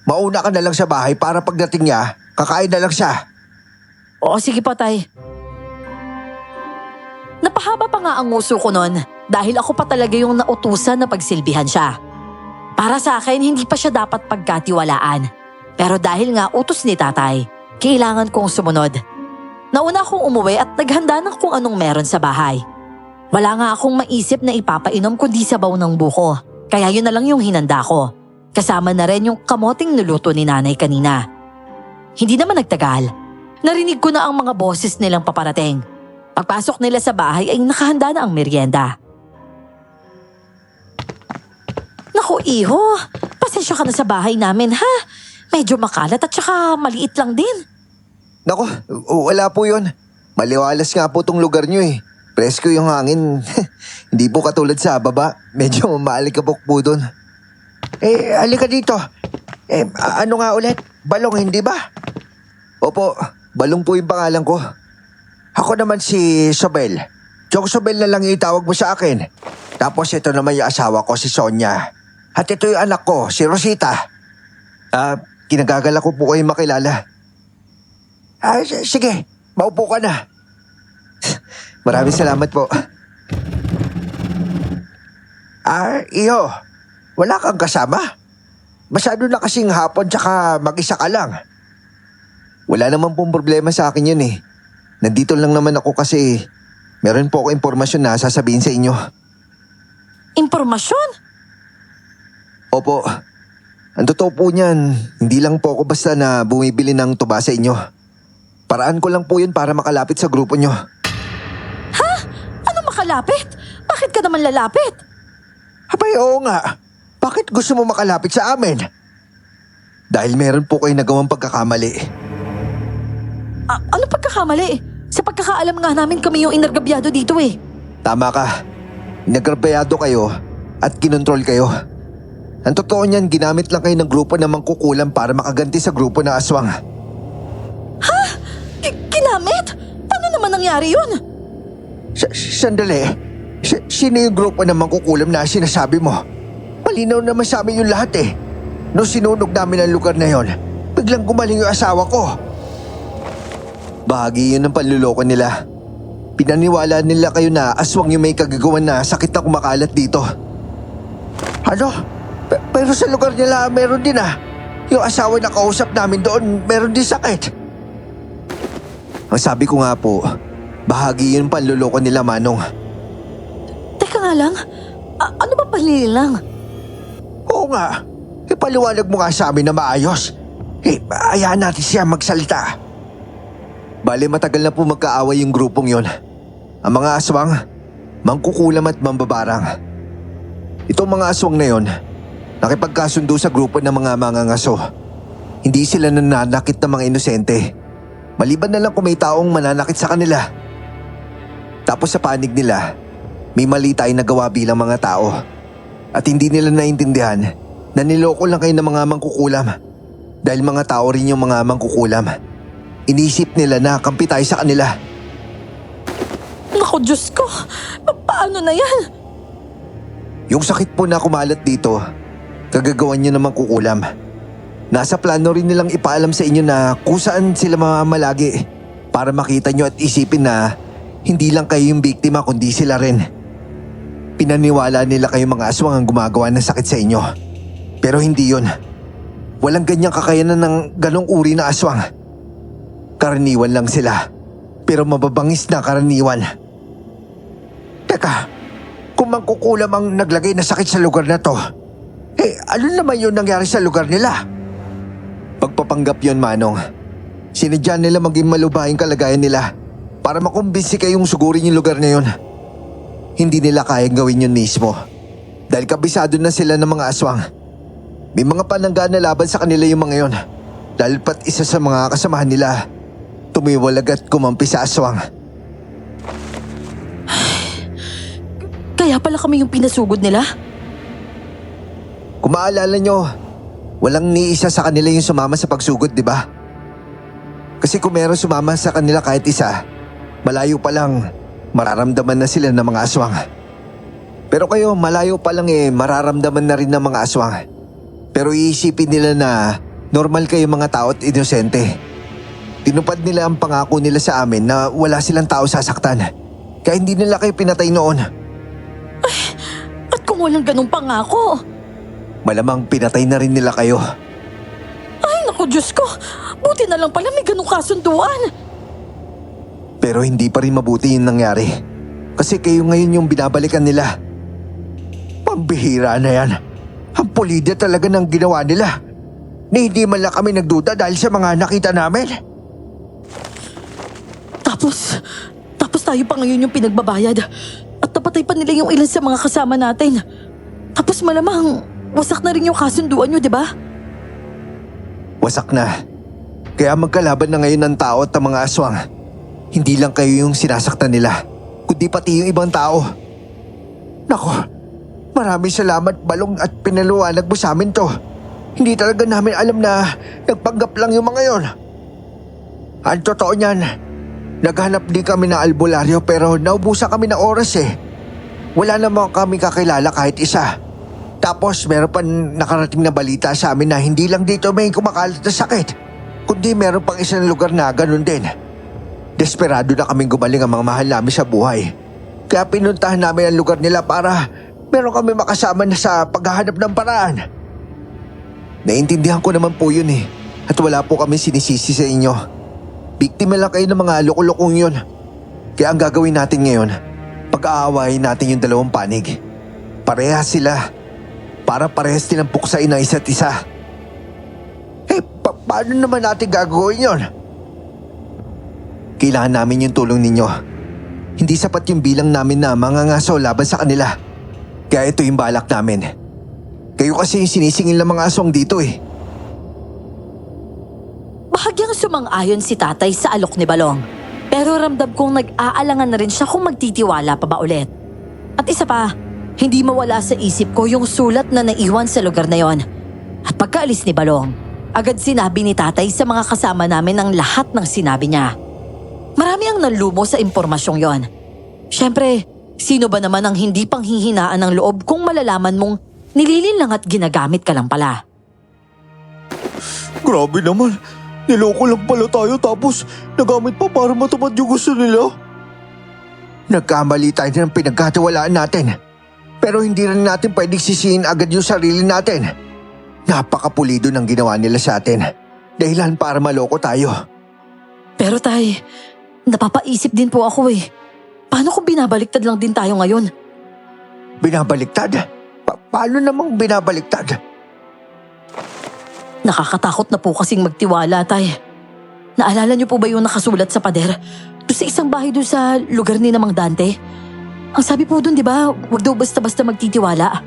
Mauna ka na lang sa bahay para pagdating niya, kakain na lang siya. Oo, sige po, tay. Napahaba pa nga ang nguso ko noon dahil ako pa talaga yung nautusan na pagsilbihan siya. Para sa akin, hindi pa siya dapat pagkatiwalaan. Pero dahil nga utos ni tatay, kailangan kong sumunod. Nauna akong umuwi at naghanda ng kung anong meron sa bahay. Wala nga akong maisip na ipapainom kundi sabaw ng buko. Kaya yun na lang yung hinanda ko. Kasama na rin yung kamoting niluto ni nanay kanina. Hindi naman nagtagal. Narinig ko na ang mga boses nilang paparating. Pagpasok nila sa bahay ay nakahanda na ang merienda. Naku, Iho, pasensya ka na sa bahay namin, ha? Medyo makalat at saka maliit lang din. Naku, wala po yun. Maliwalas nga po tong lugar nyo Presko yung hangin. Hindi po katulad sa baba. Medyo maalikabok po doon. Halika dito. Ano nga ulit? Balong, hindi ba? Opo, Balong po yung pangalan ko. Ako naman si Sobel. Chong Sobel na lang itawag mo sa akin. Tapos ito naman yung asawa ko, si Sonia. At ito yung anak ko, si Rosita. Kinagagala ko po kayo makilala. Sige, maupo ka na. Maraming salamat po. Iho, wala kang kasama? Masyado na kasing hapon tsaka mag-isa ka lang. Wala naman pong problema sa akin yun Nandito lang naman ako kasi meron po ako impormasyon na sasabihin sa inyo. Impormasyon? Opo. Ang totoo po niyan, hindi lang po ako basta na bumibili ng tuba sa inyo. Paraan ko lang po yun para makalapit sa grupo nyo. Ha? Ano makalapit? Bakit ka naman lalapit? Abay, oo nga. Bakit gusto mo makalapit sa amin? Dahil meron po kayo nagawang pagkakamali. Ano pagkakamali? Sa pagkakaalam nga namin kami yung inargabyado dito eh. Tama ka. Nagrabayado kayo at kinontrol kayo. Ang totoo niyan, ginamit lang kayo ng grupo na mangkukulam para makaganti sa grupo ng aswang. Ginamit? Paano naman nangyari yun? Sandali. Sino yung grupo na mangkukulam na sinasabi mo? Malinaw naman sa amin yung lahat eh. Nung sinunog namin ang lugar na yon, biglang gumaling yung asawa ko. Bahagi yun ng panluloko nila. Pinaniwala nila kayo na aswang yung may kagagawan na sakit na kumakalat dito. Ano? Pero sa lugar nila meron din ah. Yung asawa na kausap namin doon meron din sakit. Ang sabi ko nga po, bahagi yun panluloko nila, Manong. Teka nga lang, ano ba palililang? Oo nga. Ipaliwanag mo nga sa amin na maayos. Hayaan natin siya magsalita. Bale, matagal na po magkaaway yung grupong yon. Ang mga aswang, mangkukulam at mambabarang. Itong mga aswang na yon, nakipagkasundo sa grupo ng mga mangangaso. Hindi sila nananakit ng mga inosente. Maliban na lang kung may taong mananakit sa kanila. Tapos sa panig nila, may mali tayong nagawa bilang mga tao. At hindi nila naintindihan na niloko lang kayo ng mga mangkukulam. Dahil mga tao rin yung mga mangkukulam. Inisip nila na kampi tayo sa kanila. Naku, Diyos ko! Paano na yan? Yung sakit po na kumalat dito, kagagawan nyo naman kukulam. Nasa plano rin nilang ipaalam sa inyo na kung saan sila mamamalagi para makita nyo at isipin na hindi lang kayo yung biktima kundi sila rin. Pinaniwala nila kayong mga aswang ang gumagawa ng sakit sa inyo. Pero hindi yun. Walang ganyang kakayanan ng ganong uri na aswang. Karaniwan lang sila, pero mababangis na karaniwan. Teka, kung mangkukulam ang naglagay na sakit sa lugar na to, ano naman yung nangyari sa lugar nila? Pagpapanggap yon, Manong. Sinadya nila maging malubhang kalagayan nila para makumbinsi kayong sugurin yung lugar na yon. Hindi nila kayang gawin yun mismo dahil kabisado na sila ng mga aswang. May mga panangga na laban sa kanila yung mga yon dahil pat isa sa mga kasamahan nila tumiwalag at kumampi sa aswang. Kaya pala kami yung pinasugod nila? Kung maalala nyo, walang ni isa sa kanila yung sumama sa pagsugod, di ba? Kasi kung meron sumama sa kanila kahit isa, malayo pa lang mararamdaman na sila ng mga aswang. Pero kayo, malayo pa lang mararamdaman na rin ng mga aswang. Pero iisipin nila na normal kayo mga tao at inosente. Tinupad nila ang pangako nila sa amin na wala silang tao sasaktan. Kaya hindi nila kayo pinatay noon. At kung walang ganong pangako? Malamang pinatay na rin nila kayo. Ay, naku, Diyos ko! Buti na lang pala may ganong kasunduan. Pero hindi pa rin mabuti yung nangyari. Kasi kayo ngayon yung binabalikan nila. Pambihira na yan. Ang pulida talaga ng ginawa nila. Na hindi man lang kami nagduda dahil sa mga nakita namin. Tapos tayo pa ngayon yung pinagbabayad. At napatay pa nila yung ilan sa mga kasama natin. Tapos malamang wasak na rin yung kasunduan nyo, di ba? Wasak na. Kaya magkalaban na ngayon ng tao at ang mga aswang. Hindi lang kayo yung sinasaktan nila, kundi pati yung ibang tao. Nako, maraming salamat Balong at pinaluwanag mo sa amin to. Hindi talaga namin alam na nagpanggap lang yung mga yon. Ang totoo niyan, naghanap din kami ng albularyo pero naubusan kami ng oras eh. Wala naman kami kakilala kahit isa. Tapos meron pa nakarating na balita sa amin na hindi lang dito may kumakalat na sakit, kundi meron pang isang lugar na ganun din. Desperado na kaming gumaling ang mga mahal namin sa buhay. Kaya pinuntahan namin ang lugar nila para meron kami makasama na sa paghahanap ng paraan. Naintindihan ko naman po yun eh. At wala po kami sinisisi sa inyo. Biktima lang kayo ng mga loko-lokong yun. Kaya ang gagawin natin ngayon, pag-aawayin natin yung dalawang panig. Parehas sila. Para parehas din ang puksain ng isa't isa. Paano naman natin gagawin yun? Kailangan namin yung tulong ninyo. Hindi sapat yung bilang namin na mangangaso laban sa kanila. Kaya ito yung balak namin. Kayo kasi yung sinisingil ng mga aswang dito eh. Bahagyang sumang-ayon si tatay sa alok ni Balong. Pero ramdam kong nag-aalangan na rin siya kung magtitiwala pa ba ulit. At isa pa, hindi mawala sa isip ko yung sulat na naiwan sa lugar na yon. At pagkaalis ni Balong, agad sinabi ni tatay sa mga kasama namin ang lahat ng sinabi niya. Marami ang nalumo sa impormasyong yon. Siyempre, sino ba naman ang hindi panghihinaan ng loob kung malalaman mong nililin lang at ginagamit ka lang pala? Grabe naman. Niloko lang pala tayo tapos nagamit pa para matupad yung gusto nila. Nagkamali tayo ng pinagkatiwalaan natin. Pero hindi rin natin pwedeng sisihin agad yung sarili natin. Napakapulido ng ginawa nila sa atin. Dahilan para maloko tayo. Pero tay, napapaisip din po ako eh. Paano kung binabaliktad lang din tayo ngayon? Binabaliktad? Paano namang binabaliktad? Nakakatakot na po kasing magtiwala, tay. Naalala niyo po ba yung nakasulat sa pader? Doon sa isang bahay doon sa lugar ni Namang Dante? Ang sabi po doon, di ba, huwag daw basta-basta magtitiwala.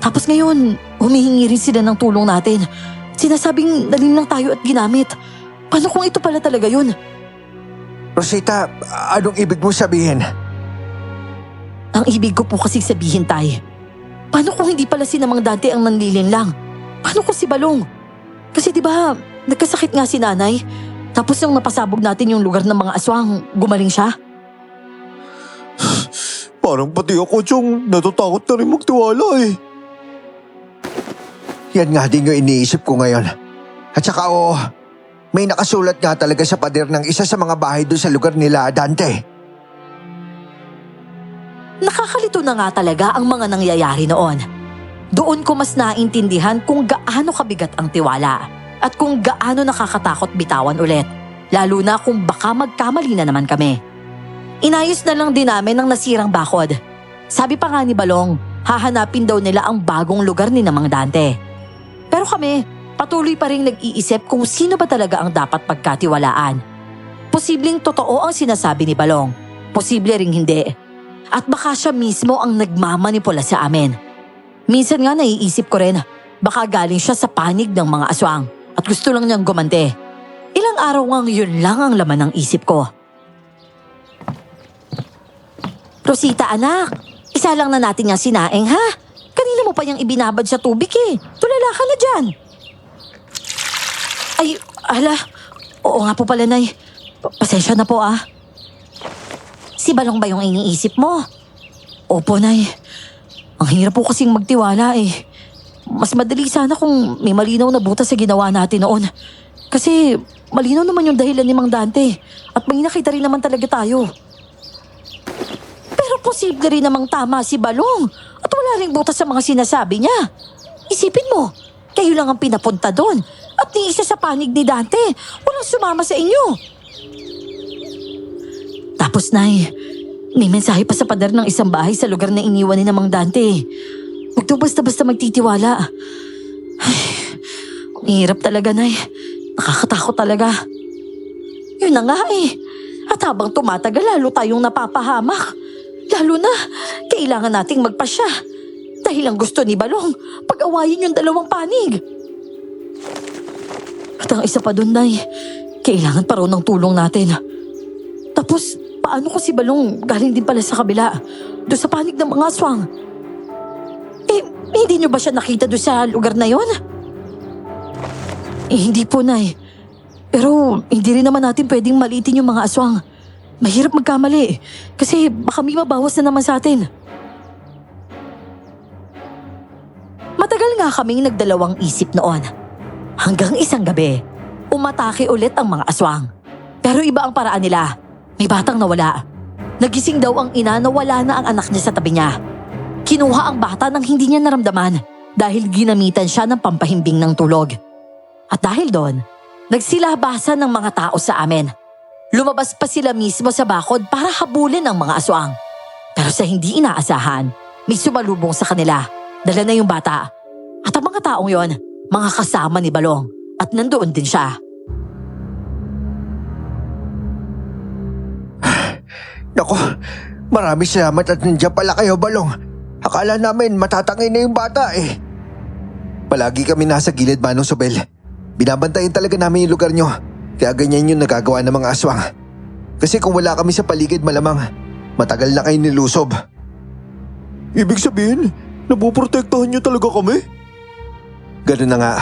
Tapos ngayon, humihingi rin sila ng tulong natin. Sinasabing daling lang tayo at ginamit. Paano kung ito pala talaga yun? Rosita, anong ibig mo sabihin? Ang ibig ko po kasing sabihin, tay. Paano kung hindi pala si Namang Dante ang nanlilin lang? Paano kung si Balong? Kasi di ba, nagkasakit nga si nanay. Tapos nung napasabog natin yung lugar ng mga aswang, gumaling siya. Parang pati ako, Chong, natatakot na rin magtiwala eh. Yan nga din yung iniisip ko ngayon. At saka may nakasulat nga talaga sa pader ng isa sa mga bahay doon sa lugar nila, Dante. Nakakalito na nga talaga ang mga nangyayari noon. Doon ko mas naintindihan kung gaano kabigat ang tiwala at kung gaano nakakatakot bitawan ulit. Lalo na kung baka magkamali na naman kami. Inayos na lang din namin ang nasirang bakod. Sabi pa nga ni Balong, hahanapin daw nila ang bagong lugar ni Namang Dante. Pero kami, patuloy pa rin nag-iisip kung sino ba talaga ang dapat pagkatiwalaan. Posibleng totoo ang sinasabi ni Balong. Posible ring hindi. At baka siya mismo ang nagmamanipula sa amin. Minsan nga naiisip ko rin, baka galing siya sa panig ng mga aswang at gusto lang niyang gumante. Ilang araw ngang yun lang ang laman ng isip ko. Rosita anak, isa lang na natin yung sinaing ha? Kanina mo pa yung ibinabad sa tubig eh. Tulala ka na dyan. Ay, ala. Oo nga po pala, Nay. Pasensya na po ah. Si Balong ba yung iniisip mo? Opo, Nay. Ang hirap po kasing magtiwala eh. Mas madali sana kung may malinaw na butas sa ginawa natin noon. Kasi malinaw naman yung dahilan ni Mang Dante. At may nakita rin naman talaga tayo. Pero posible rin namang tama si Balong. At wala ring butas sa mga sinasabi niya. Isipin mo, kayo lang ang pinapunta doon. At ni isa sa panig ni Dante, walang sumama sa inyo. Tapos, Nay, may mensahe pa sa pader ng isang bahay sa lugar na iniwan ni Namang Dante. Huwag daw basta-basta magtitiwala. Ay, ang hirap talaga, Nay. Nakakatakot talaga. Yun na nga eh. At habang tumatagal, lalo tayong napapahamak. Lalo na, kailangan nating magpasya. Dahil ang gusto ni Balong, pag-awayin yung dalawang panig. At ang isa pa dun, Nay, kailangan pa raw ng tulong natin. Tapos, paano kung si Balong galing din pala sa kabila, doon sa panig ng mga aswang? Eh, hindi nyo ba siya nakita doon sa lugar na yon? Eh, hindi po, Nay. Pero, hindi rin naman natin pwedeng maliitin yung mga aswang. Mahirap magkamali, kasi baka may mabawas na naman sa atin. Matagal nga kaming nagdalawang isip noon. Hanggang isang gabi, umatake ulit ang mga aswang. Pero iba ang paraan nila. May batang nawala. Nagising daw ang ina na wala na ang anak niya sa tabi niya. Kinuha ang bata nang hindi niya naramdaman dahil ginamitan siya ng pampahimbing ng tulog. At dahil doon, nagsilabasan ng mga tao sa amin. Lumabas pa sila mismo sa bakod para habulin ang mga aswang. Pero sa hindi inaasahan, may sumalubong sa kanila. Dala na yung bata. At ang mga taong yon, mga kasama ni Balong. At nandoon din siya. Naku, maraming salamat at nandiyan pala kayo, Balong. Akala namin matatangay na yung bata eh. Palagi kami nasa gilid, Manong Sobel. Binabantayan talaga namin yung lugar nyo. Kaya ganyan yung nagagawa ng mga aswang. Kasi kung wala kami sa paligid malamang, matagal na kayo nilusob. Ibig sabihin, napoprotektahan niyo talaga kami? Ganun na nga.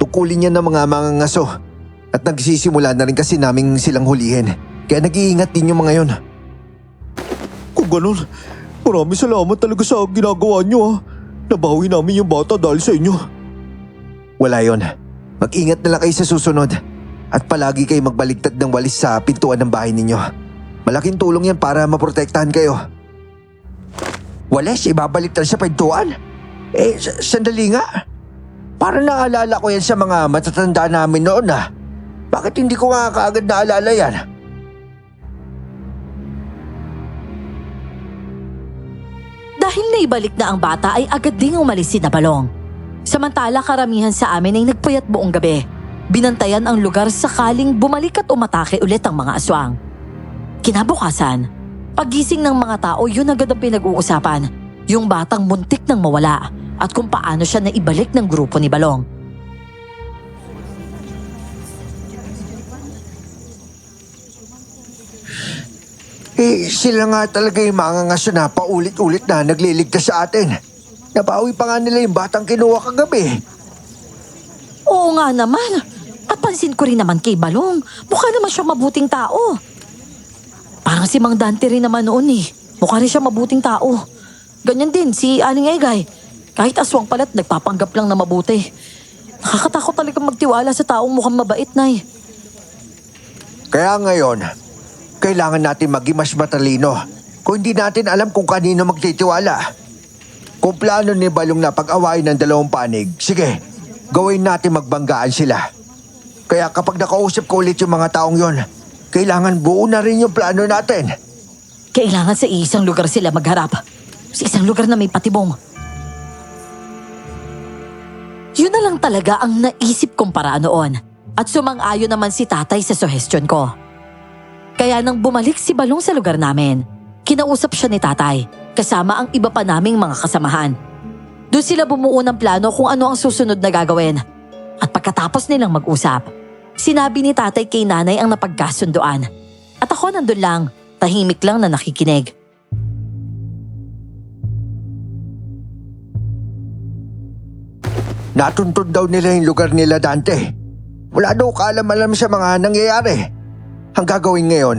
Tukulin niya ng mga mangangaso. At nagsisimula na rin kasi naming silang hulihin. Kaya nag-iingat din yung mga yon. Kung ganun, maraming salamat talaga sa ginagawa niyo Nabawi namin yung bata dahil sa inyo. Wala yon. Mag-ingat na lang kayo sa susunod. At palagi kayo magbaligtad ng walis sa pintuan ng bahay ninyo. Malaking tulong yan para maprotektahan kayo. Walis? Ibabaliktad sa pintuan? Sandali nga. Para naalala ko yan sa mga matatanda namin noon Bakit hindi ko nga kaagad naalala yan? Dahil naibalik na ang bata ay agad ding umalis si Nabalong. Samantala karamihan sa amin ay nagpuyat buong gabi. Binantayan ang lugar sakaling bumalik at umatake ulit ang mga aswang. Kinabukasan, pagising ng mga tao yun agad ang pinag-uusapan. Yung batang muntik nang mawala at kung paano siya naibalik ng grupo ni Balong. Sila nga talaga yung mga ngaso na paulit-ulit na nagliligtas sa atin. Nabawi pa nga nila yung batang kinuha kagabi. Oo nga naman. At pansin ko rin naman kay Balong. Mukha naman siya mabuting tao. Parang si Mang Dante rin naman noon Mukha rin siya mabuting tao. Ganyan din si Aling Egay. Kahit aswang pala't nagpapanggap lang na mabuti. Nakakatakot talaga magtiwala sa taong mukhang mabait, Nay. Kaya ngayon, kailangan natin maging mas matalino. Kung hindi natin alam kung kanino magtitiwala. Kung plano ni Balong na pag-awayin ng dalawang panig, sige, gawin natin magbanggaan sila. Kaya kapag nakausap ko ulit yung mga taong yon, kailangan buo na rin yung plano natin. Kailangan sa isang lugar sila magharap. Sa isang lugar na may patibong. Yun na lang talaga ang naisip kong paraan noon. At sumang-ayon naman si tatay sa suhestyon ko. Kaya nang bumalik si Balong sa lugar namin, kinausap siya ni tatay, kasama ang iba pa naming mga kasamahan. Doon sila bumuo ng plano kung ano ang susunod na gagawin. At pagkatapos nilang mag-usap, sinabi ni tatay kay nanay ang napagkasunduan. At ako nandun lang, tahimik lang na nakikinig. Natuntun daw nila yung lugar nila, Dante. Wala daw kaalam-alam sa mga nangyayari. Ang gagawin ngayon,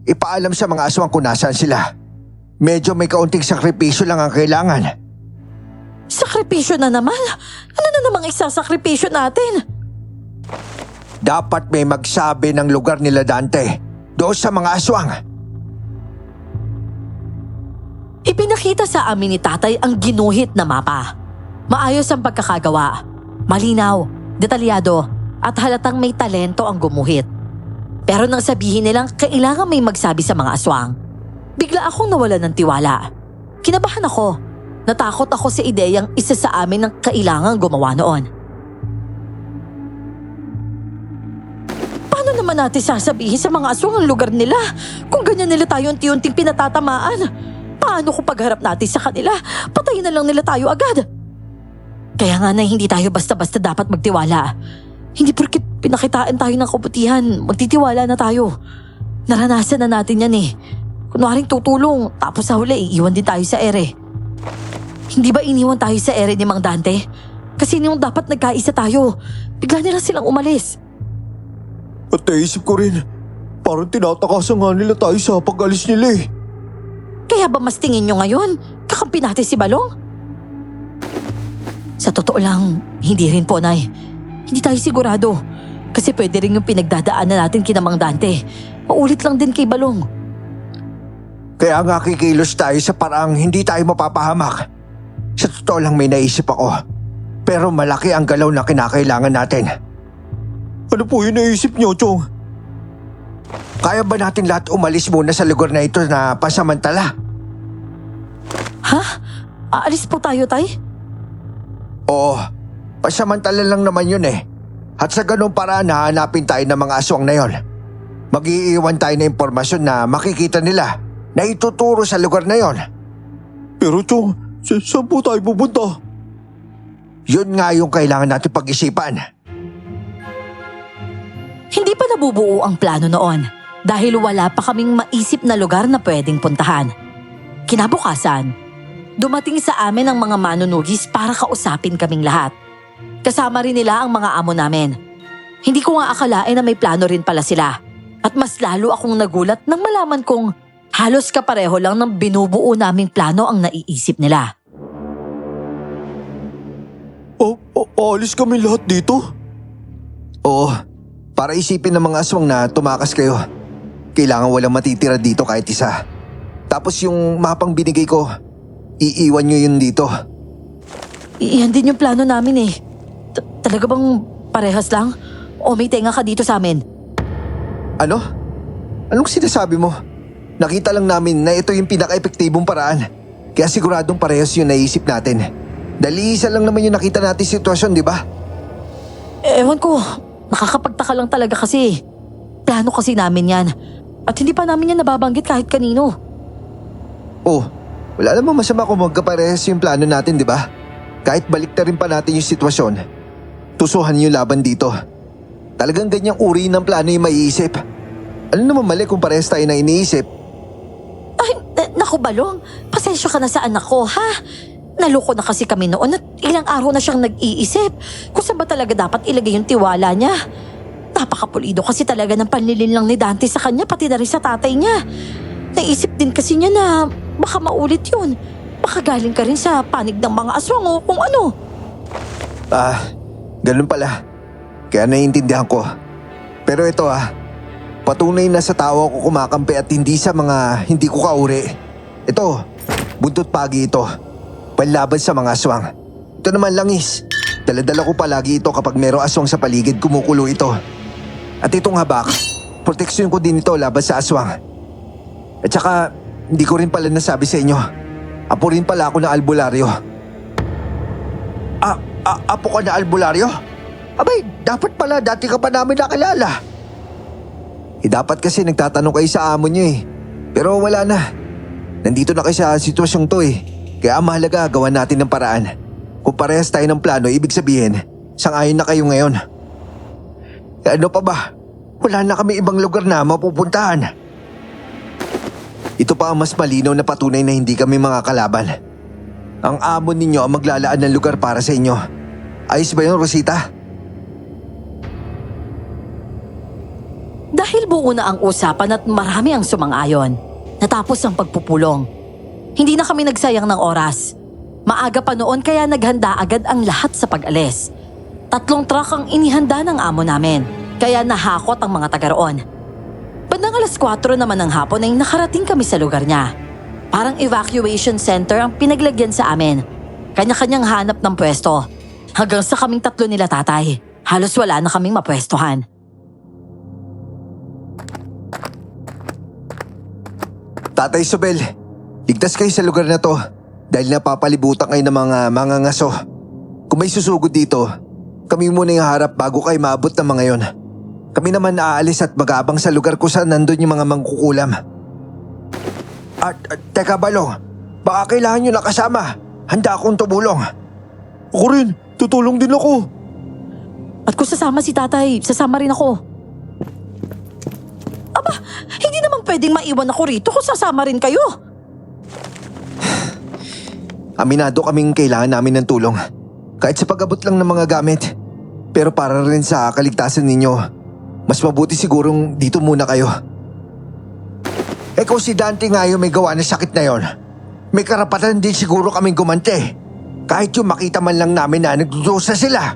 ipaalam sa mga aswang kung nasaan sila. Medyo may kaunting sakripisyo lang ang kailangan. Sakripisyo na naman? Ano na namang isasakripisyo natin? Dapat may magsabi ng lugar nila, Dante. Doon sa mga aswang. Ipinakita sa amin ni tatay ang ginuhit na mapa. Maayos ang pagkakagawa. Malinaw, detalyado, at halatang may talento ang gumuhit. Pero nang sabihin nilang kailangan may magsabi sa mga aswang, bigla akong nawalan ng tiwala. Kinabahan ako. Natakot ako sa ideyang isa sa amin ang kailangan gumawa noon. Paano naman natin sasabihin sa mga aswang ang lugar nila kung ganyan nila tayo unti-unting pinatatamaan? Paano kung pagharap natin sa kanila, patayin na lang nila tayo agad? Kaya nga na hindi tayo basta-basta dapat magtiwala. Hindi porket pinakitaan tayo ng kabutihan, magtitiwala na tayo. Naranasan na natin yan Kunwaring tutulong, tapos sa huli, iiwan din tayo sa ere. Hindi ba iniwan tayo sa ere ni Mang Dante? Kasi yung dapat nagkaisa tayo, bigla nila silang umalis. At naisip ko rin, parang tinatakasan nga nila tayo sa pag-alis nila Kaya ba mas tingin nyo ngayon, kakampi natin si Balong? Sa totoo lang, hindi rin po, Nay. Hindi tayo sigurado. Kasi pwede rin yung pinagdadaanan natin kina Mang Dante. Maulit lang din kay Balong. Kaya nga kikilos tayo sa paraang hindi tayo mapapahamak. Sa totoo lang may naisip ako. Pero malaki ang galaw na kinakailangan natin. Ano po yung naisip niyo, Chong? Kaya ba natin lahat umalis muna sa lugar na ito na pasamantala? Ha? Aalis po tayo, Tay? Oo, pasamantala lang naman yun At sa ganung paraan hahanapin tayo ng mga aswang na yon. Mag-iiwan tayo ng impormasyon na makikita nila na ituturo sa lugar na yon. Pero Chong, saan po tayo pupunta? Yun nga yung kailangan natin pag-isipan. Hindi Hindi pa nabubuo ang plano noon dahil wala pa kaming maisip na lugar na pwedeng puntahan. Kinabukasan, dumating sa amin ang mga manunugis para kausapin kaming lahat. Kasama rin nila ang mga amo namin. Hindi ko nga akalain na may plano rin pala sila. At mas lalo akong nagulat nang malaman kong halos kapareho lang ng binubuo naming plano ang naiisip nila. Alis kami lahat dito? Oo, para isipin ng mga aswang na tumakas kayo. Kailangan walang matitira dito kahit isa. Tapos yung mapang binigay ko, iiwan nyo yun dito. Iyan din yung plano namin eh. Talaga bang parehas lang? O may tenga ka dito sa amin? Ano? Anong sinasabi mo? Nakita lang namin na ito yung pinaka-epektibong paraan. Kaya siguradong parehas yung naisip natin. Dahil isa lang naman yung nakita natin sitwasyon, di ba? Ewan ko, nakakapagtaka lang talaga kasi. Plano kasi namin yan. At hindi pa namin yan nababanggit kahit kanino. Oh, wala namang masama kung magkaparehas yung plano natin, di ba? Kahit balik na rin pa natin yung sitwasyon, tusuhan yung laban dito. Talagang ganyang uri ng plano yung maiisip. Ano naman mali kung parehas tayo na iniisip? Ay, naku Balong, pasensya ka na sa anak ko, ha? Naloko na kasi kami noon at ilang araw na siyang nag-iisip kung saan ba talaga dapat ilagay yung tiwala niya. Napakapulido kasi talaga ng panlilin lang ni Dante sa kanya pati na rin sa tatay niya. Naisip din kasi niya na baka maulit yun. Baka galing ka rin sa panig ng mga aswang o kung ano. Ganun pala. Kaya naiintindihan ko. Pero ito patunay na sa tao ako kumakampi at hindi sa mga hindi ko kauri. Ito, buntot pagi ito. Panlaban sa mga aswang. Ito naman langis. Daladala ko palagi ito kapag merong aswang sa paligid, kumukulo ito. At itong habak, proteksyon ko din ito laban sa aswang. At saka, hindi ko rin pala nasabi sa inyo. Apo rin pala ako ng albularyo. Apo ka na albularyo? Abay, dapat pala dati ka pa namin nakilala. Dapat kasi nagtatanong kayo sa amo niyo Pero wala na. Nandito na kayo sa sitwasyong to Kaya ang mahalaga, gawan natin ng paraan. Kung parehas tayo ng plano, ibig sabihin, sang-ayon na kayo ngayon. Ano pa ba? Wala na kami ibang lugar na mapupuntahan. Ito pa ang mas malinaw na patunay na hindi kami mga kalaban. Ang amo ninyo ang maglalaan ng lugar para sa inyo. Ayos ba yun, Rosita? Dahil buo na ang usapan at marami ang sumang-ayon, natapos ang pagpupulong. Hindi na kami nagsayang ng oras. Maaga pa noon kaya naghanda agad ang lahat sa pag-alis. 3 truck ang inihanda ng amo namin, kaya nahakot ang mga taga roon. Bandang 4:00 naman ng hapon ay nakarating kami sa lugar niya. Parang evacuation center ang pinaglagyan sa amin. Kanya-kanyang hanap ng pwesto. Hanggang sa kaming 3 nila tatay, halos wala na kaming mapwestohan. Tatay Sobel, ligtas kayo sa lugar na to dahil napapalibutan kayo ng mga mangangaso. Kung may susugod dito, kami muna yung harap bago kayo maabot ng mga yon. Kami naman aalis at mag-aabang sa lugar kung saan nandun yung mga mangkukulam. Teka Balong, baka kailangan nyo na kasama. Handa akong tumulong. Ako rin, tutulong din ako. At kung sasama si tatay, sasama rin ako. Aba, hindi naman pwedeng maiwan ako rito kung sasama rin kayo. Aminado kaming kailangan namin ng tulong. Kahit sa pag-abot lang ng mga gamit. Pero para rin sa kaligtasan ninyo, mas mabuti sigurong dito muna kayo. Kung si Dante nga yung may gawa ng sakit na yon, may karapatan din siguro kaming gumante. Kahit yung makita man lang namin na nagdudusa sila.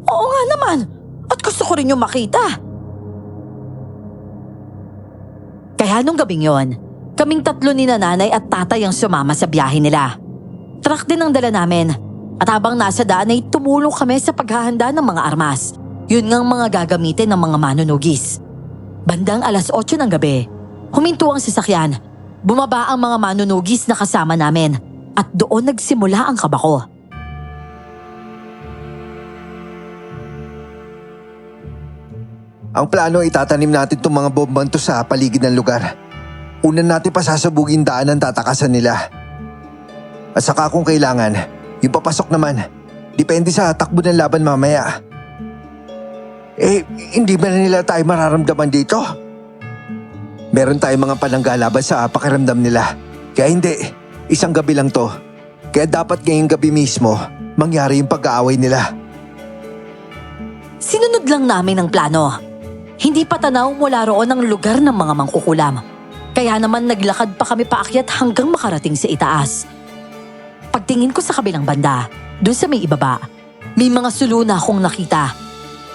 Oo nga naman. At gusto ko rin yung makita. Kaya nung gabing yon, kaming 3 ni nanay at tatay ang sumama sa biyahe nila. Truck din ang dala namin. At habang nasa daan ay tumulong kami sa paghahanda ng mga armas. Yun ngang mga gagamitin ng mga manunugis. Bandang 8:00 ng gabi, huminto ang sasakyan. Bumaba ang mga manunugis na kasama namin. At doon nagsimula ang kabako. Ang plano itatanim natin itong mga bombang to sa paligid ng lugar. Una natin pasasabugin daan ang tatakasan nila. At saka kung kailangan, yung papasok naman, depende sa takbo ng laban mamaya. Hindi ba nila tayo mararamdaman dito? Meron tayong mga pananggalaban sa pakiramdam nila. Kaya hindi, isang gabi lang to. Kaya dapat ngayong gabi mismo, mangyari yung pag-aaway nila. Sinunod lang namin ang plano. Hindi pa tanaw mula roon ang lugar ng mga mangkukulam. Kaya naman naglakad pa kami paakyat hanggang makarating sa itaas. Pagtingin ko sa kabilang banda, doon sa may ibaba, may mga sulo na akong nakita.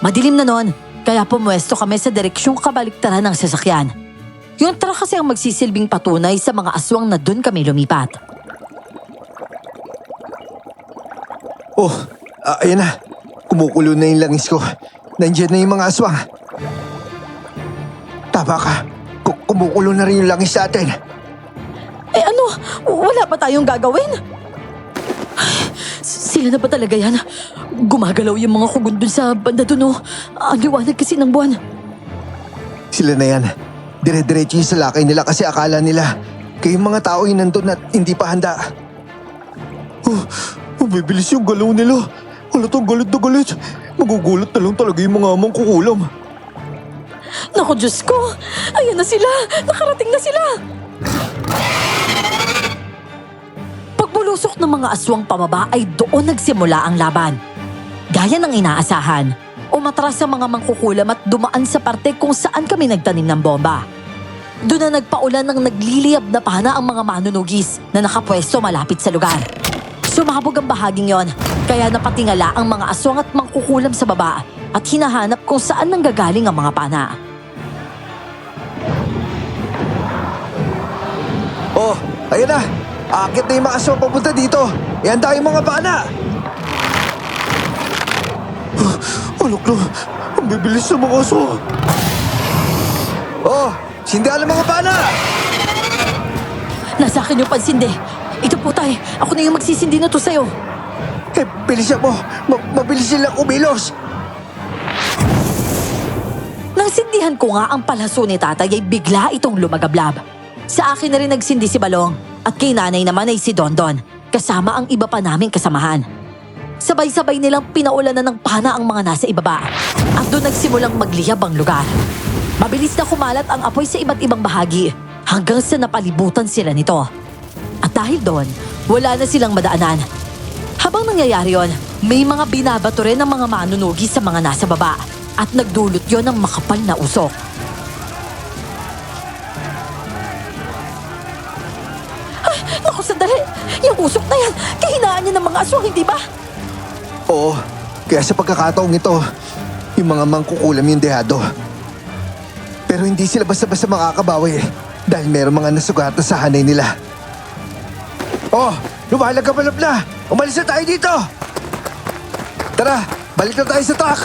Madilim na noon, kaya pumuesto kami sa direksyong kabaliktaran ng sasakyan. Yung truck kasi ang magsisilbing patunay sa mga aswang na doon kami lumipat. Oh, ayan na. Kumukulo na yung langis ko. Nandiyan na yung mga aswang. Tama ka. Kumukulo na rin yung langis natin. Eh ano, wala pa tayong gagawin? Sila na ba talaga yan? Gumagalaw yung mga kugon dun sa banda dun oh. Ang liwanag kasi ng buwan. Sila na yan. Dire-diretso yung salakay nila kasi akala nila kayong mga tao yung nandun at hindi pa handa. Bibilis yung galaw nila. Halatang galit na galit. Magugulat na lang talaga yung mga mangkukulam. Naku Diyos ko, ayan na sila. Nakarating na sila. Pagbulusok ng mga aswang pababa ay doon nagsimula ang laban. Gaya ng inaasahan, umatras sa mga mangkukulam at dumaan sa parte kung saan kami nagtanim ng bomba. Doon na nagpaulan ng nagliliyab na pana ang mga manunugis na nakapwesto malapit sa lugar. Sumabog ang bahaging yon, kaya napatingala ang mga aswang at mangkukulam sa baba at hinahanap kung saan nanggagaling ang mga pana. Oh, ayan na. Aakit na yung mga aswang papunta dito. Ihanda yung mga bana. Alok na, ang bibilis ng mga aswang. Oh, sindihan ang mga bana. Nasa akin yung pansindi. Ito po tay, ako na yung magsisindi na to sa'yo. Bilisan mo. Mabilis silang umilos. Nang sindihan ko nga ang palhaso ni tatay ay bigla itong lumagablab. Sa akin na rin nagsindi si Balong at kay nanay naman ay si Dondon, kasama ang iba pa naming kasamahan. Sabay-sabay nilang pinaulanan ng pana ang mga nasa ibaba at doon nagsimulang magliyab ang lugar. Mabilis na kumalat ang apoy sa iba't ibang bahagi hanggang sa napalibutan sila nito. At dahil doon, wala na silang madaanan. Habang nangyayari yon, may mga binabato rin ng mga manunugi sa mga nasa baba at nagdulot yon ng makapal na usok. Ay, naku sandali! Yung usok na yan, kahinaan niya ng mga aswang, hindi ba? Oo, kaya sa pagkakataong ito, yung mga mangkukulam yung dehado. Pero hindi sila basta-basta makakabawi dahil meron mga nasugatan sa hanay nila. Oh, lumalag ka palap na! Umalis na tayo dito! Tara, balik na tayo sa truck!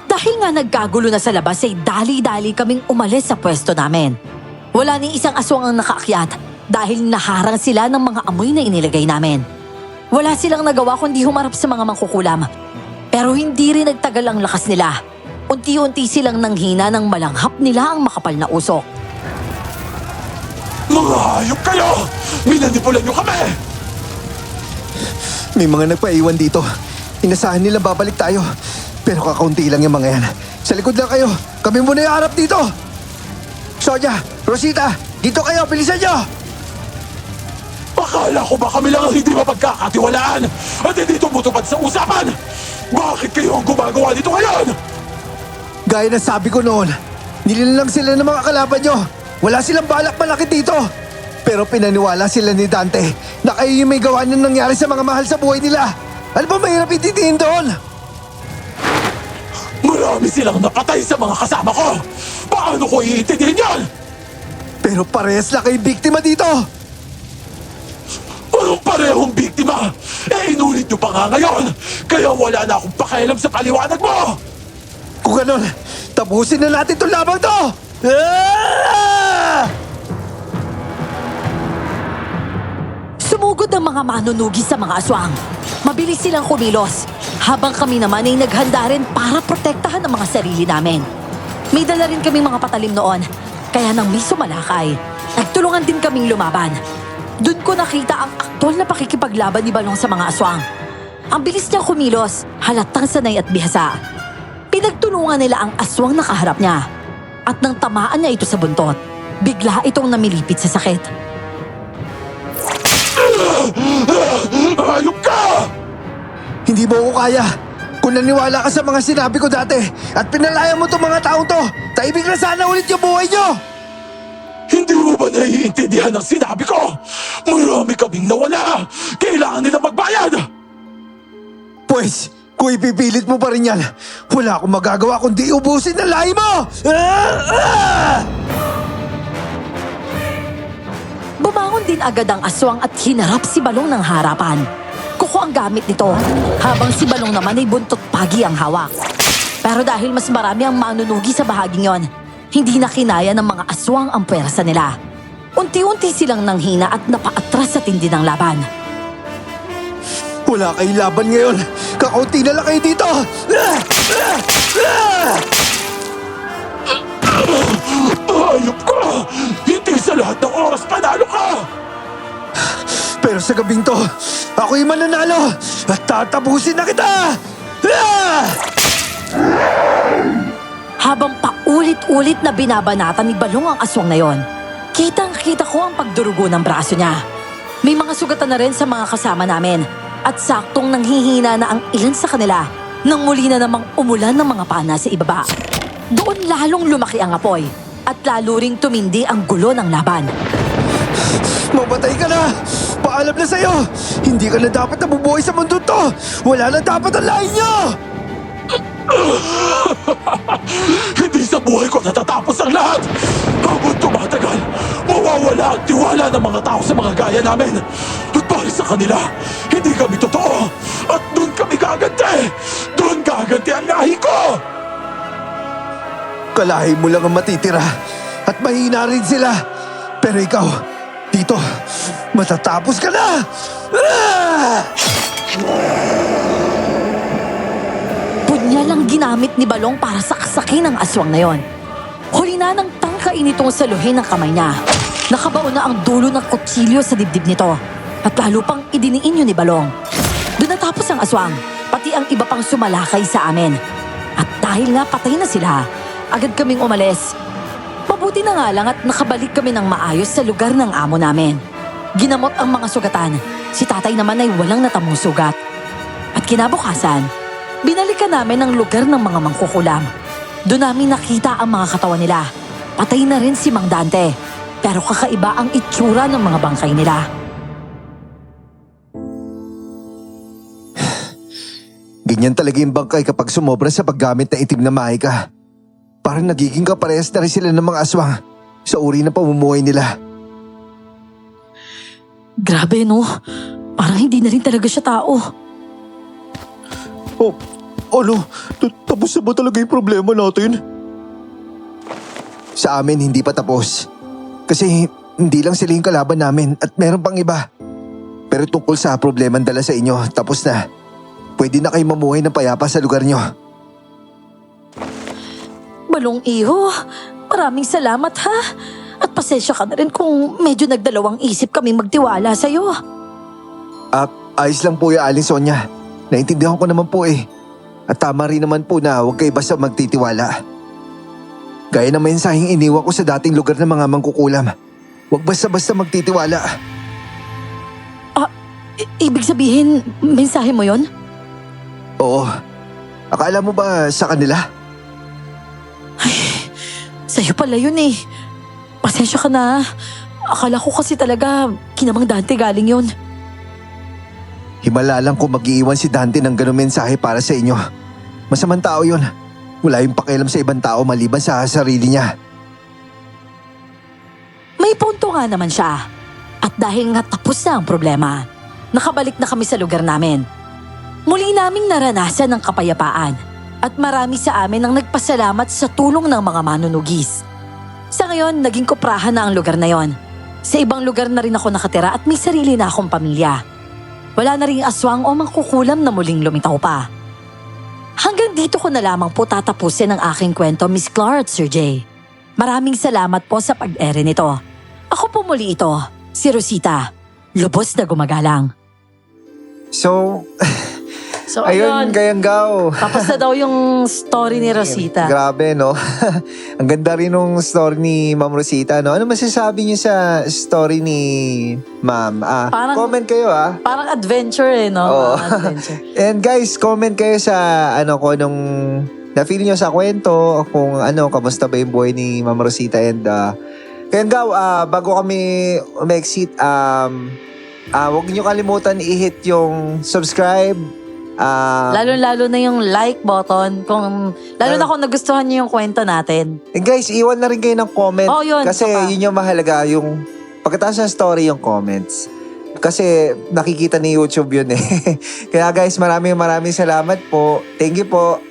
Dahil nga nagkagulo na sa labas ay dali-dali kaming umalis sa pwesto namin. Wala ni isang aswang ang nakaakyat dahil naharang sila ng mga amoy na inilagay namin. Wala silang nagawa kundi humarap sa mga mangkukulam. Pero hindi rin nagtagal ang lakas nila. Unti-unti silang nanghina ng malanghap nila ang makapal na usok. Mga hayop kayo! Minanipulan niyo kami! May mga nagpaiwan dito. Inasahan nila babalik tayo. Pero kakaunti lang yung mga yan. Sa likod lang kayo. Kami muna yung harap dito. Sonia, Rosita, dito kayo. Bilisan nyo! Akala ko ba kami lang ang hindi mapagkakatiwalaan at hindi tumutupad sa usapan? Bakit kayo ang gumagawa dito ngayon? Gaya na sabi ko noon, nililang sila ng mga kalaban nyo. Wala silang balak malaki dito. Pero pinaniwala sila ni Dante na kayo yung may gawa ng nangyari sa mga mahal sa buhay nila. Ano ba mahirap itindihin doon? Marami silang napatay sa mga kasama ko. Paano ko iintindihin yan? Pero parehas na kayo biktima dito. Anong parehong biktima? Eh, inulit nyo pa nga ngayon. Kaya wala na akong pakialam sa paliwanag mo. Kung ganon, tapusin na natin itong labang to! Ah! Sumugod ang mga manunugi sa mga aswang. Mabilis silang kumilos, habang kami naman ay naghanda rin para protektahan ang mga sarili namin. May dala rin kaming mga patalim noon, kaya nang may sumalakay, nagtulungan din kaming lumaban. Doon ko nakita ang aktwal na pakikipaglaban ni Balong sa mga aswang. Ang bilis niyang kumilos, halatang sanay at bihasa. Pinagtulungan nila ang aswang na kaharap niya. At nang tamaan niya ito sa buntot, bigla itong namilipit sa sakit. Ayok ka! Hindi mo ako kaya. Kung naniwala ka sa mga sinabi ko dati at pinalaya mo itong mga taong to, taibig na sana ulit yung buhay nyo! Hindi mo ba naiintindihan ang sinabi ko? Marami kaming nawala! Kailangan nila magbayad! Pues, kung ipipilit mo pa rin yan, wala akong magagawa kundi ubusin ang lahi mo! Bumangon din agad ang aswang at hinarap si Balong ng harapan. Kuko ang gamit nito, habang si Balong naman ay buntot pagi ang hawak. Pero dahil mas marami ang manunugi sa bahaging yon, hindi na kinaya ng mga aswang ang puwersa nila. Unti-unti silang nanghina at napaatras sa tindi ng laban. Wala kayong laban ngayon. Kakaunti na lang kayo dito. Ayop ka! Hindi sa lahat ng oras panalo ka! Pero sa gabing to, ako'y mananalo at tatapusin na kita! Habang paulit-ulit na binabanatan ni Balong ang aswang na yon, kitang-kita ko ang pagdurugo ng braso niya. May mga sugatan na rin sa mga kasama namin at saktong nanghihina na ang ilan sa kanila nang muli na namang umulan ng mga pana sa ibaba. Doon lalong lumaki ang apoy at lalo ring tumindi ang gulo ng laban. Mamatay ka na! Paalam na sa'yo! Hindi ka na dapat nabubuhay sa mundo to! Wala na dapat ang lahi niyo! Hindi sa buhay ko natatapos ang lahat! Habang tumatagal, mawawala ang tiwala ng mga tao sa mga gaya namin! At para sa kanila, hindi kami totoo! At doon kami gaganti! Doon gaganti ang lahi ko! Kalahi mo lang ang matitira at mahina rin sila. Pero ikaw, dito, matatapos ka na! Punya lang ginamit ni Balong para saksakin ang aswang na yon. Huli na nang tangkain itong saluhin ng kamay niya. Nakabaon na ang dulo ng kutsilyo sa dibdib nito at lalo pang idiniin yun ni Balong. Doon natapos ang aswang, pati ang iba pang sumalakay sa amin. At dahil nga patay na sila, agad kaming umalis. Mabuti na nga lang at nakabalik kami ng maayos sa lugar ng amo namin. Ginamot ang mga sugatan. Si tatay naman ay walang natamong sugat. At kinabukasan, binalikan namin ang lugar ng mga mangkukulam. Doon namin nakita ang mga katawan nila. Patay na rin si Mang Dante. Pero kakaiba ang itsura ng mga bangkay nila. Ganyan talaga yung bangkay kapag sumobra sa paggamit ng itim na mahika. Parang nagiging kaparehas na rin sila ng mga aswang sa uri ng pamumuhay nila. Grabe no, parang hindi na rin talaga siya tao. Oh, ano? Tapos na ba talaga yung problema natin? Sa amin hindi pa tapos. Kasi hindi lang sila yung kalaban namin at meron pang iba. Pero tungkol sa problemang dala sa inyo, tapos na. Pwede na kayo mamuhay ng payapa sa lugar nyo. Balong iho, maraming salamat ha. At pasensya ka na rin kung medyo nagdalawang isip kaming magtiwala sa'yo. Ayos lang po yung Aling Sonia. Naintindihan ko naman po eh. At tama rin naman po na huwag kayo basta magtitiwala. Gaya ng mensaheng iniwan ko sa dating lugar ng mga mangkukulam. Huwag basta-basta magtitiwala. Ibig sabihin, mensahe mo yon? Oo. Akala mo ba sa kanila? Sa'yo pala yun eh. Pasensya ka na. Akala ko kasi talaga kinamang Dante galing yun. Himala lang kung mag-iiwan si Dante ng ganung mensahe para sa inyo. Masamang tao yun. Wala yung pakialam sa ibang tao maliban sa sarili niya. May punto nga naman siya. At dahil nga tapos na ang problema, nakabalik na kami sa lugar namin. Muli naming naranasan ang kapayapaan at marami sa amin ang nagpasalamat sa tulong ng mga manunugis. Sa ngayon, naging kuprahan na ang lugar na yon. Sa ibang lugar na rin ako nakatira at may sarili na akong pamilya. Wala na ring aswang o mangkukulam na muling lumitaw pa. Hanggang dito ko na lamang po tatapusin ang aking kwento, Miss Clar at Sir Jay. Maraming salamat po sa pag-ere nito. Ako po muli ito, si Rosita, lubos na gumagalang. So, So, Ayun, ayun. Kayanggaw. Tapos na daw yung story ni Rosita. Grabe, no? Ang ganda rin nung story ni Ma'am Rosita, no? Ano masasabi niyo sa story ni Ma'am? Parang- Comment kayo, Parang adventure no? Oo. Adventure. And guys, comment kayo sa kung na-feel nyo sa kwento, kung kamusta ba yung buhay ni Ma'am Rosita. And Kayanggaw, bago kami umexit, huwag nyo kalimutan i-hit yung subscribe. Lalo-lalo na yung like button. Lalo na kung nagustuhan niyo yung kwento natin. And guys, iwan na rin kayo ng comment. Oh, yun. Kasi Saka. yun yung mahalaga, yung pagkatapos ng story, yung comments. Kasi nakikita ni YouTube yun eh. Kaya guys, maraming salamat po. Thank you po.